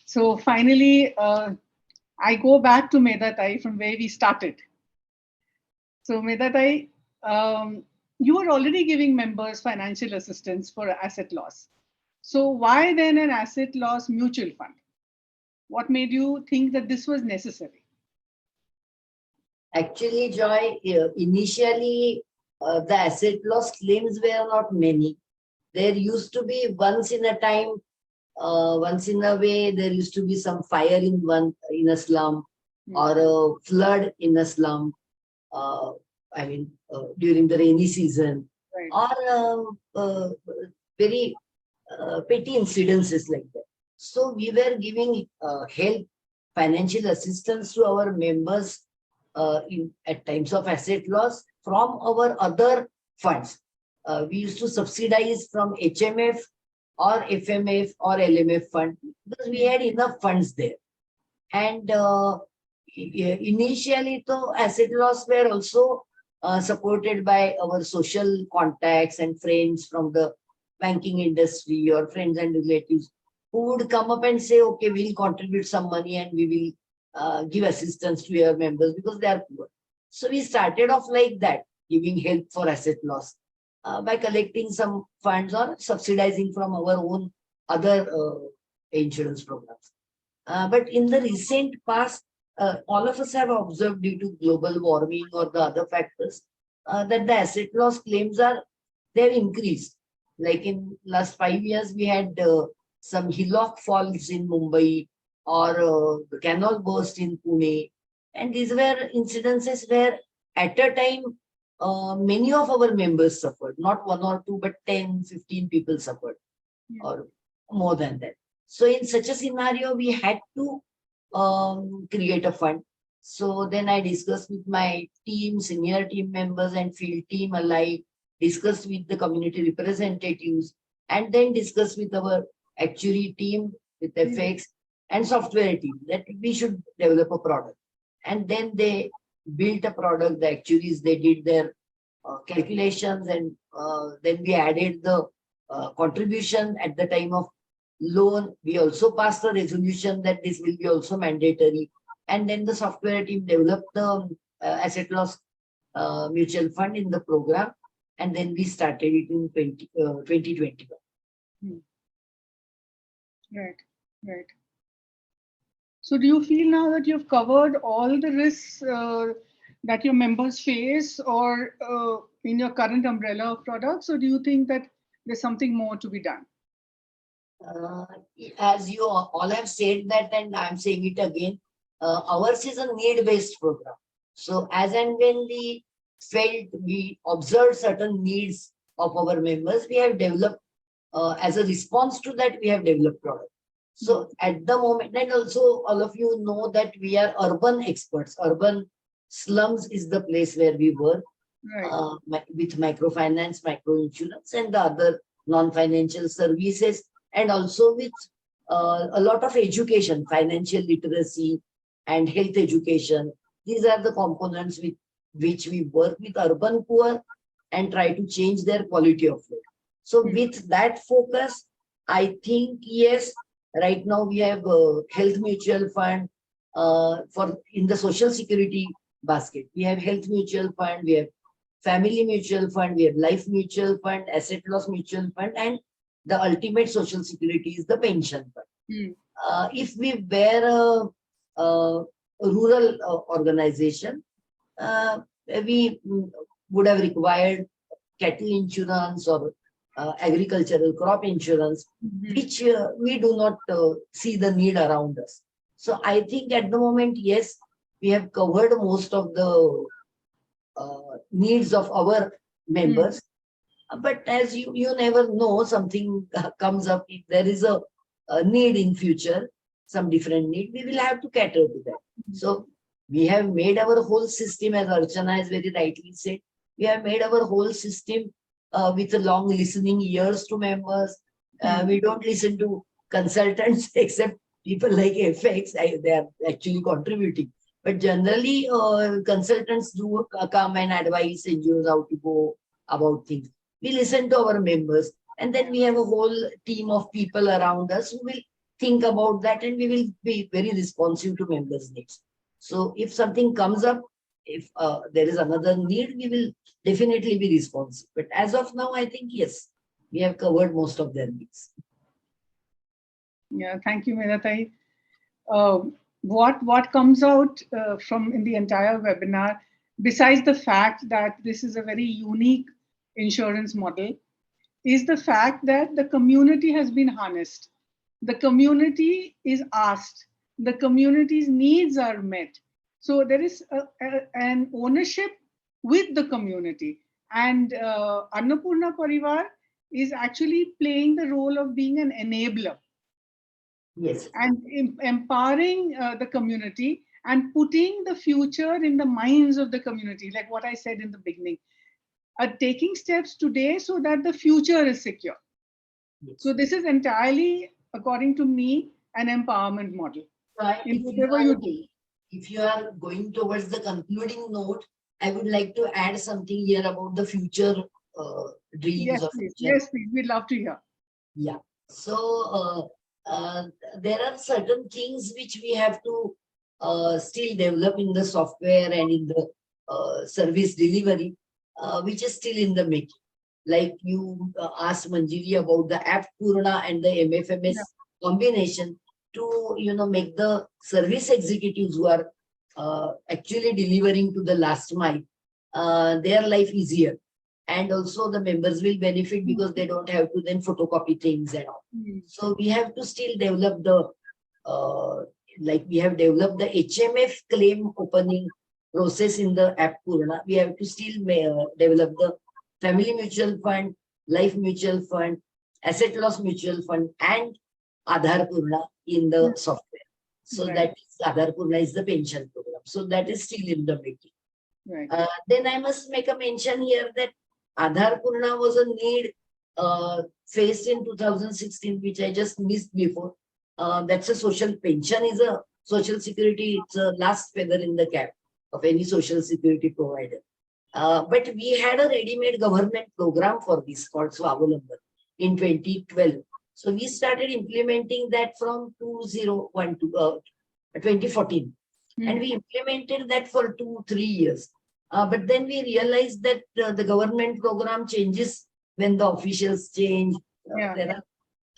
So finally, I go back to Medha Tai from where we started. So Medha Tai, you were already giving members financial assistance for asset loss. So why then an asset loss mutual fund? What made you think that this was necessary? Actually, Joy, initially the asset loss claims were not many. There used to be once in a time, once in a way, there used to be some fire in a slum or a flood in a slum. During the rainy season, or very petty incidences like that. So we were giving help, financial assistance to our members at times of asset loss from our other funds. We used to subsidize from HMF or FMF or LMF fund because we had enough funds there. And initially, though, asset loss were also supported by our social contacts and friends from the banking industry or friends and relatives who would come up and say, okay, we'll contribute some money and we will give assistance to your members because they are poor. So we started off like that, giving help for asset loss by collecting some funds or subsidizing from our own other insurance programs. But in the recent past, all of us have observed due to global warming or the other factors that the asset loss claims they've increased. Like in last 5 years, we had some hillock falls in Mumbai or the canal burst in Pune. And these were incidences where at a time, many of our members suffered, not 1 or 2, but 10, 15 people suffered or more than that. So in such a scenario, we had to create a fund. So then I discussed with my team, senior team members and field team alike, discussed with the community representatives, and then discussed with our actuary team, with FX and software team that we should develop a product. And then they built a product, the actuaries, they did their calculations, and then we added the contribution at the time of loan. We also passed a resolution that this will be also mandatory. And then the software team developed the asset loss mutual fund in the program. And then we started it in 2021. Right. So do you feel now that you've covered all the risks that your members face or in your current umbrella of products, or do you think that there's something more to be done? As you all have said that, and I'm saying it again, ours is a need-based program. So as and when we observed certain needs of our members, we have developed, as a response to that, we have developed product. So at the moment, and also all of you know that we are urban experts. Urban slums is the place where we work with microfinance, microinsurance, and the other non-financial services, and also with a lot of education, financial literacy and health education. These are the components with which we work with urban poor and try to change their quality of life. So with that focus, I think, yes, right now we have a health mutual fund in the social security basket. We have health mutual fund, we have family mutual fund, we have life mutual fund, asset loss mutual fund, and the ultimate social security is the pension fund. If we were a rural organization, we would have required cattle insurance or agricultural crop insurance, which we do not see the need around us. So I think at the moment, yes, we have covered most of the needs of our members. But as you never know, something comes up. If there is a need in future, some different need, we will have to cater to that. So we have made our whole system, as Archana has very rightly said, we have made our whole system with a long listening ears to members. We don't listen to consultants except people like FX, they are actually contributing. But generally, consultants do come and advise NGOs how to go about things. We listen to our members, and then we have a whole team of people around us who will think about that, and we will be very responsive to members' needs. So if something comes up, if there is another need, we will definitely be responsive. But as of now, I think, yes, we have covered most of their needs. Yeah, thank you, Medha. What comes out from in the entire webinar, besides the fact that this is a very unique insurance model, is the fact that the community has been harnessed. The community is asked. The community's needs are met. So there is an ownership with the community. And Annapurna Pariwar is actually playing the role of being an enabler. Yes. And empowering the community and putting the future in the minds of the community, like what I said in the beginning. Taking steps today so that the future is secure. Yes. So this is entirely, according to me, an empowerment model. Right. If you are going towards the concluding note, I would like to add something here about the future dreams. Yes, please. Yes, please. We'd love to hear. Yeah. So there are certain things which we have to still develop in the software and in the service delivery, which is still in the making. Like you asked Manjiri about the Annapurna and the MFMS combination to make the service executives who are actually delivering to the last mile their life easier, and also the members will benefit because they don't have to then photocopy things and all. So we have to still develop the we have developed the HMF claim opening process in the Annapurna. We have to still develop the family mutual fund, life mutual fund, asset loss mutual fund, and Aadharpurna in the software. So that is Aadharpurna is the pension program. So that is still in the making. Right. Then I must make a mention here that Aadharpurna was a need faced in 2016, which I just missed before. That's a social pension is a social security. It's a last feather in the cap of any social security provider. But we had a ready-made government program for this called Swavalamban in 2012. So we started implementing that from 2014. And we implemented that for 2-3 years. But then we realized that the government program changes when the officials change. There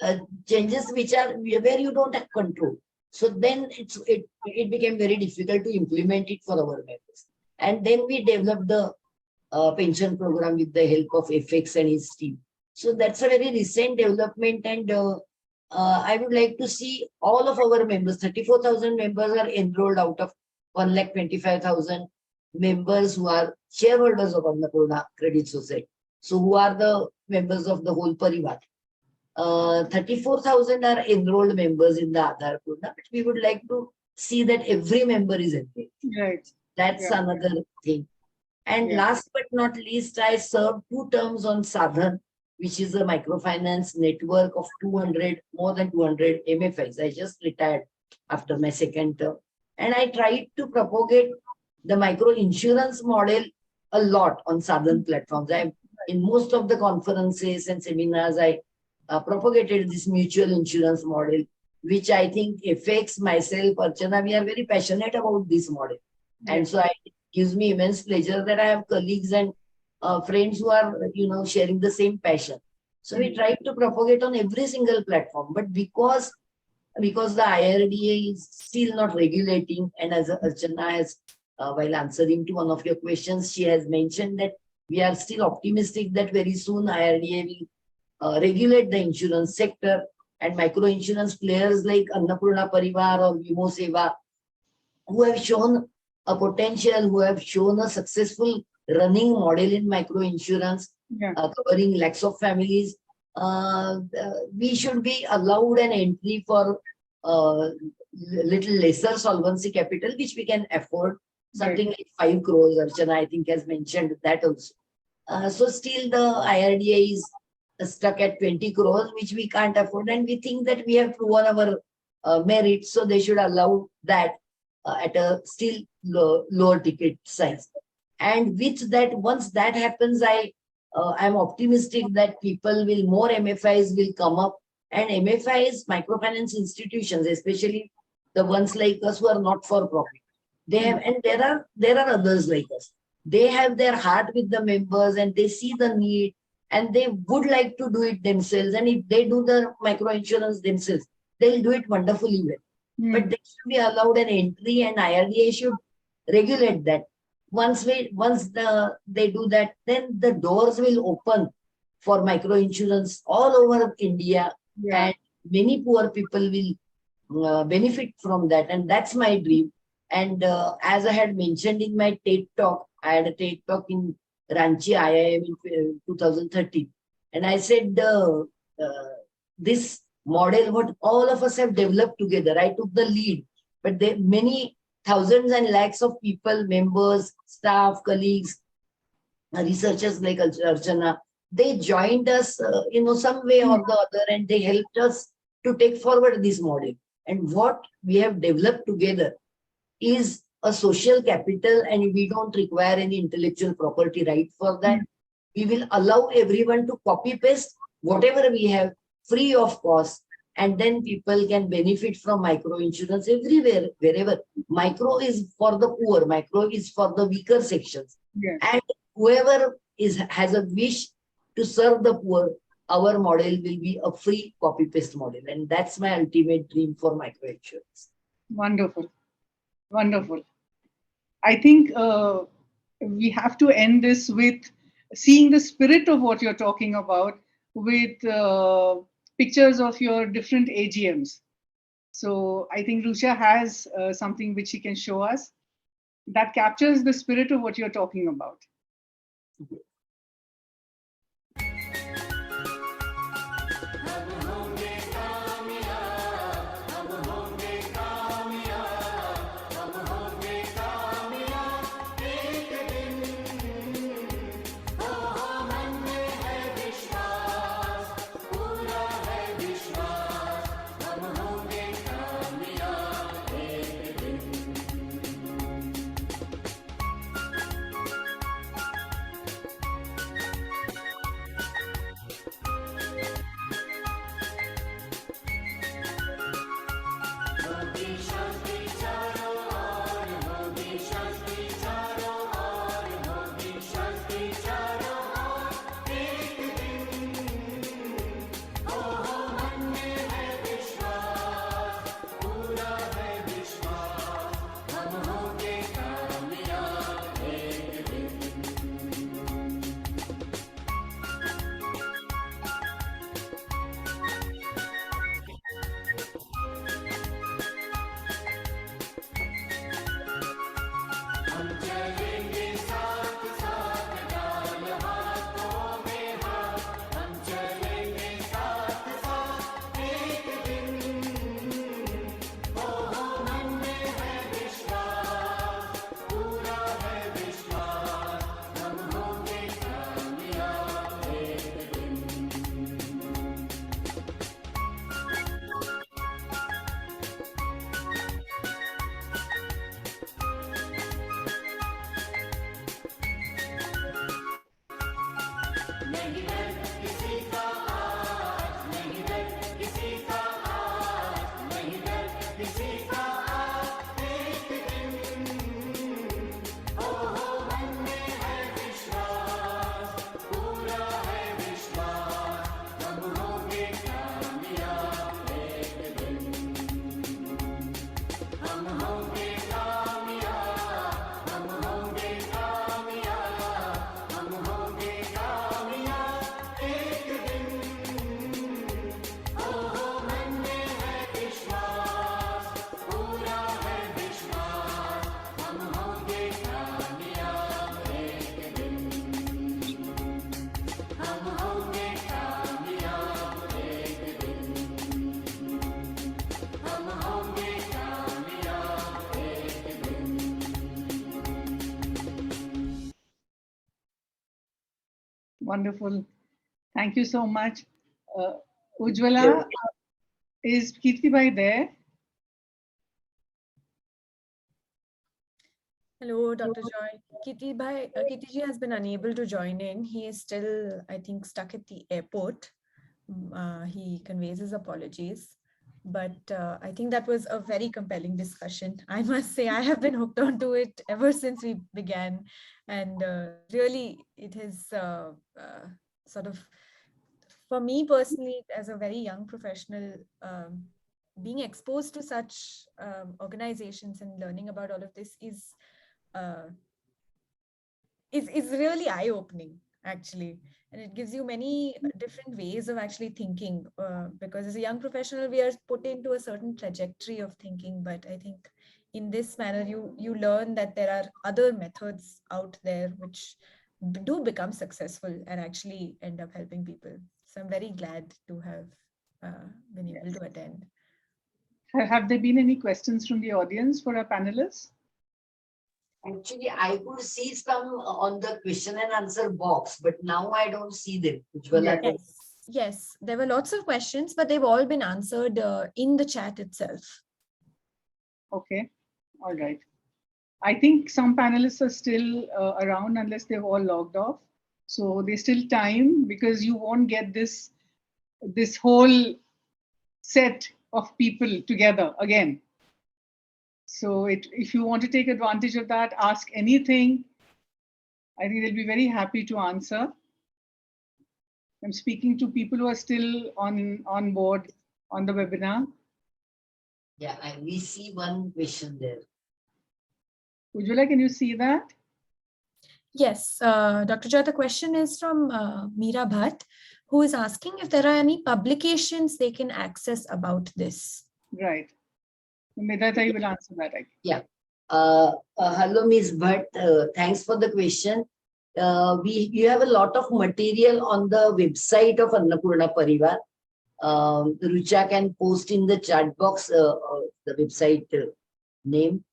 are changes which are where you don't have control. So then it became very difficult to implement it for our members. And then we developed the pension program with the help of FX and his team. So that's a very recent development, and I would like to see all of our members, 34,000 members are enrolled out of 1,25,000 members who are shareholders of Annapurna Credit Society. So who are the members of the whole Parivar. 34,000 are enrolled members in the Aadharpurna, but we would like to see that every member is enrolled. Right. That's another thing. And last but not least, I served 2 terms on Sadhan, which is a microfinance network of more than 200 MFIs. I just retired after my 2nd term. And I tried to propagate the micro-insurance model a lot on Sadhan platforms. In most of the conferences and seminars, I propagated this mutual insurance model, which I think affects myself, Archana. We are very passionate about this model. And so it gives me immense pleasure that I have colleagues and friends who are, sharing the same passion. So we try to propagate on every single platform. But because because the IRDA is still not regulating. And as Archana has, while answering to one of your questions, she has mentioned that we are still optimistic that very soon IRDA will regulate the insurance sector, and micro-insurance players like Annapurna Pariwar or Vimo Seva, who have shown a potential, who have shown a successful running model in micro-insurance, covering lakhs of families. We should be allowed an entry for little lesser solvency capital, which we can afford, something like 5 crores. Archana, I think, has mentioned that also. So still the IRDA is stuck at 20 crores, which we can't afford. And we think that we have proven our merit, so they should allow that at a still lower ticket size. And with that, once that happens, I'm optimistic that more MFIs will come up, and MFIs, microfinance institutions, especially the ones like us who are not for profit, they have, and there are others like us. They have their heart with the members, and they see the need, and they would like to do it themselves. And if they do the micro insurance themselves, they'll do it wonderfully well. But they should be allowed an entry, and IRDA should regulate that. Once they do that, then the doors will open for micro insurance all over India, and many poor people will benefit from that. And that's my dream. And as I had mentioned in my TED talk, I had a TED talk in Ranchi IIM in 2013, and I said this model, what all of us have developed together, I took the lead, but many thousands and lakhs of people, members, staff, colleagues, researchers like Archana, they joined us, some way or the other, and they helped us to take forward this model. And what we have developed together is a social capital, and we don't require any intellectual property right for that. We will allow everyone to copy paste whatever we have free of cost, and then people can benefit from micro insurance everywhere, wherever. Micro is for the poor, micro is for the weaker sections. And whoever has a wish to serve the poor, our model will be a free copy paste model. And that's my ultimate dream for micro insurance. Wonderful. Wonderful. I think we have to end this with seeing the spirit of what you're talking about with pictures of your different AGMs. So I think Rusha has something which she can show us that captures the spirit of what you're talking about. Wonderful. Thank you so much. Ujwala, is Kirti Bhai there? Hello, Dr. Joy. Kirti ji has been unable to join in. He is still, I think, stuck at the airport. He conveys his apologies. But I think that was a very compelling discussion. I must say, I have been hooked onto it ever since we began. And really, it has sort of, for me personally, as a very young professional, being exposed to such organizations and learning about all of this is really eye-opening, actually. And it gives you many different ways of actually thinking, because as a young professional, we are put into a certain trajectory of thinking. But I think in this manner, you learn that there are other methods out there which do become successful and actually end up helping people. So I'm very glad to have been able to attend. Have there been any questions from the audience for our panelists? Actually, I could see some on the question and answer box, but now I don't see them. Yes, there were lots of questions, but they've all been answered in the chat itself. Okay, all right. I think some panelists are still around unless they've all logged off. So there's still time, because you won't get this whole set of people together again. So if you want to take advantage of that, ask anything. I think they'll be very happy to answer. I'm speaking to people who are still on board on the webinar. Yeah, we see one question there. Ujwala, can you see that? Yes, Dr. Joy, the question is from Meera Bhatt, who is asking if there are any publications they can access about this. Right. Medha will answer that. Yeah. Hello, Ms. Bhatt. Thanks for the question. You have a lot of material on the website of Annapurna Pariwar. Rucha can post in the chat box the website name.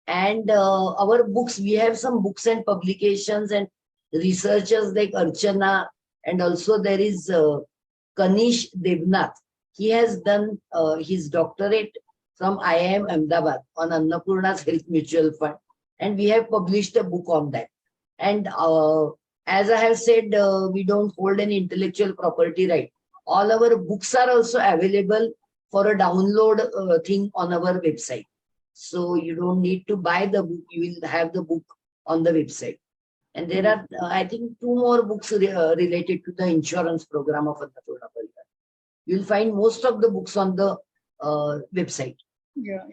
And our books, we have some books and publications and researchers like Archana, and also there is Kanish Devnath. He has done his doctorate from IIM Ahmedabad on Annapurna's Health Mutual Fund, and we have published a book on that. And as I have said, we don't hold any intellectual property right. All our books are also available for a download thing on our website. So you don't need to buy the book, you will have the book on the website. And there are, I think, 2 more books related to the insurance program of Annapurna Pariwar. You'll find most of the books on the website. Yeah.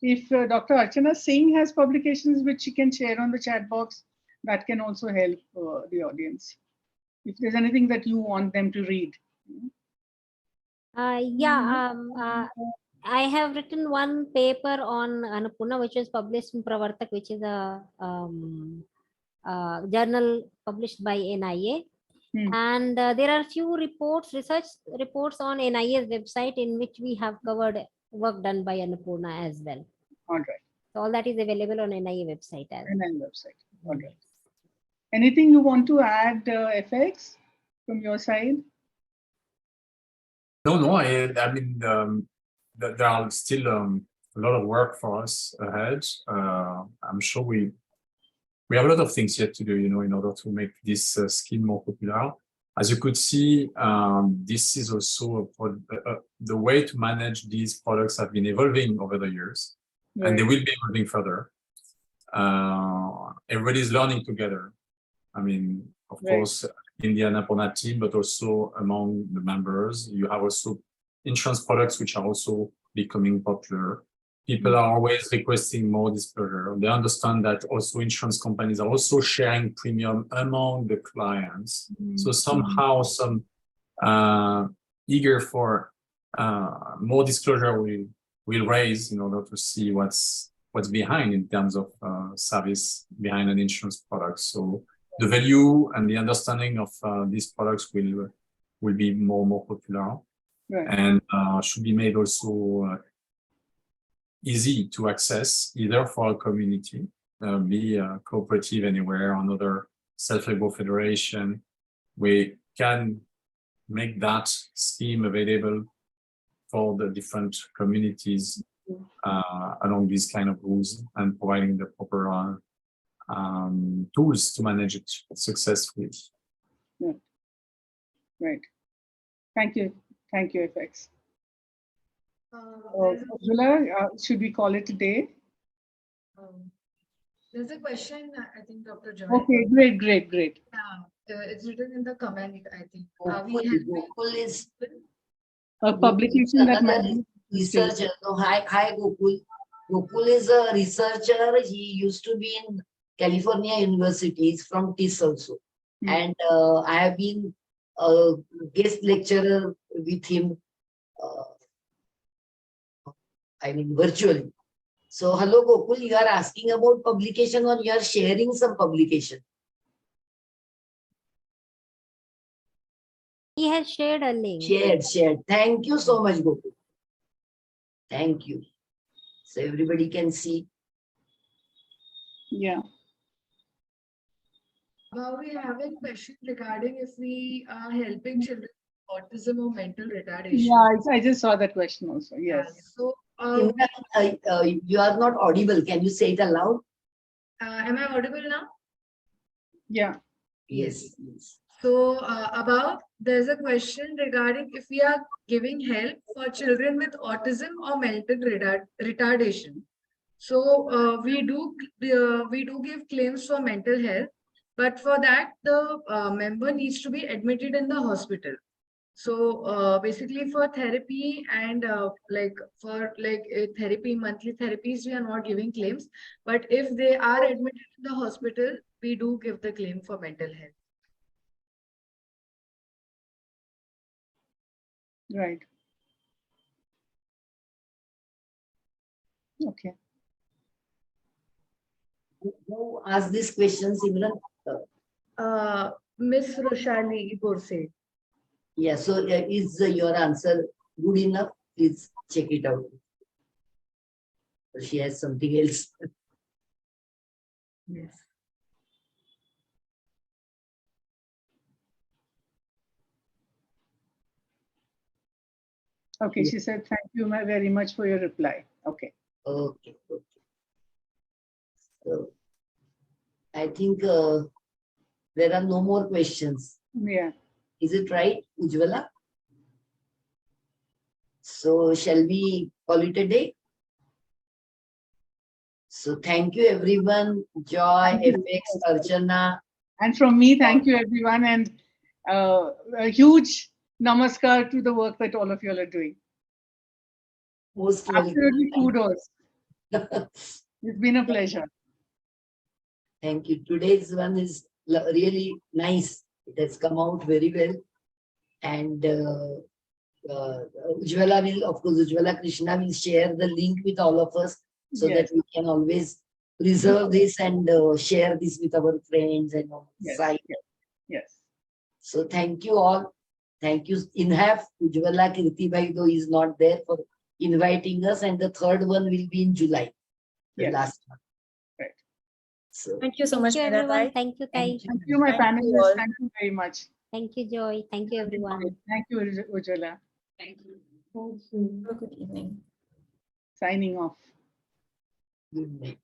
If Dr. Archana Singh has publications which she can share on the chat box, that can also help the audience. If there's anything that you want them to read. I have written one paper on Annapurna, which was published in Pravartak, which is a journal published by NIA. And there are few research reports on NIA's website in which we have covered work done by Annapurna as well. All right. So all that is available on NIA website as well. NIA website. All right. Anything you want to add, FX, from your side? No, I mean, there are still a lot of work for us ahead. I'm sure we have a lot of things yet to do, in order to make this scheme more popular. As you could see, this is also the way to manage these products have been evolving over the years, and they will be evolving further. Everybody's learning together. I mean, of course, in the Annapurna team, but also among the members. You have also insurance products which are also becoming popular. People are always requesting more disclosure. They understand that also insurance companies are also sharing premium among the clients. So somehow some eager for more disclosure will raise in order to see what's behind in terms of service behind an insurance product. So the value and the understanding of these products will be more popular, and should be made also easy to access, either for a community, be a cooperative anywhere, another self-help federation, we can make that scheme available for the different communities along these kind of rules and providing the proper tools to manage it successfully. Yeah. Right. Thank you. Thank you, FX. Ujwala, should we call it a day? There's a question, I think, Dr. Joy. Okay, great. Yeah, it's written in the comment, I think. Gokul is A publication that another researcher. No, hi, Gokul. Gokul is a researcher. He used to be in California universities from TIS also. And I have been a guest lecturer with him, virtually. So, hello, Gokul, you are asking about publication or you are sharing some publication? He has shared a link. Shared. Thank you so much, Gokul. Thank you. So everybody can see. Yeah. Now we have a question regarding if we are helping children with autism or mental retardation. Yeah, I just saw that question also. Yes. So, you are not audible. Can you say it aloud? am I audible now? Yeah. Yes. So there's a question regarding if we are giving help for children with autism or mental retardation. So we do give claims for mental health, but for that the member needs to be admitted in the hospital. So basically for therapy and therapy, monthly therapies, we are not giving claims. But if they are admitted in the hospital, we do give the claim for mental health. Right. Okay. Who asked this question, Simran? Miss Roshali Borse. Yeah, so is your answer good enough? Please check it out. She has something else. Yes. Okay, she said, thank you very much for your reply. Okay. Okay. So I think there are no more questions. Yeah. Is it right, Ujwala? So shall we call it a day? So thank you everyone, Joy, FX, Archana. And from me, thank you everyone, and a huge namaskar to the work that all of you all are doing. Most Absolutely kudos. It's been a pleasure. Thank you. Today's one is really nice. It has come out very well. And Ujwala will, of course, Ujwala Krishna will share the link with all of us so that we can always preserve this and share this with our friends and on site. Yes. So thank you all. Thank you, INHAF. Ujwala Kirti Bhai, though, is not there, for inviting us. And the third one will be in July, the last one. Right. So thank you so much, Thank you, everyone. Thank you, Tai. Thank you, my panelists. Thank you very much. Thank you, Joy. Thank you, everyone. Thank you, Ujwala. Thank you. Good evening. Signing off. Good night.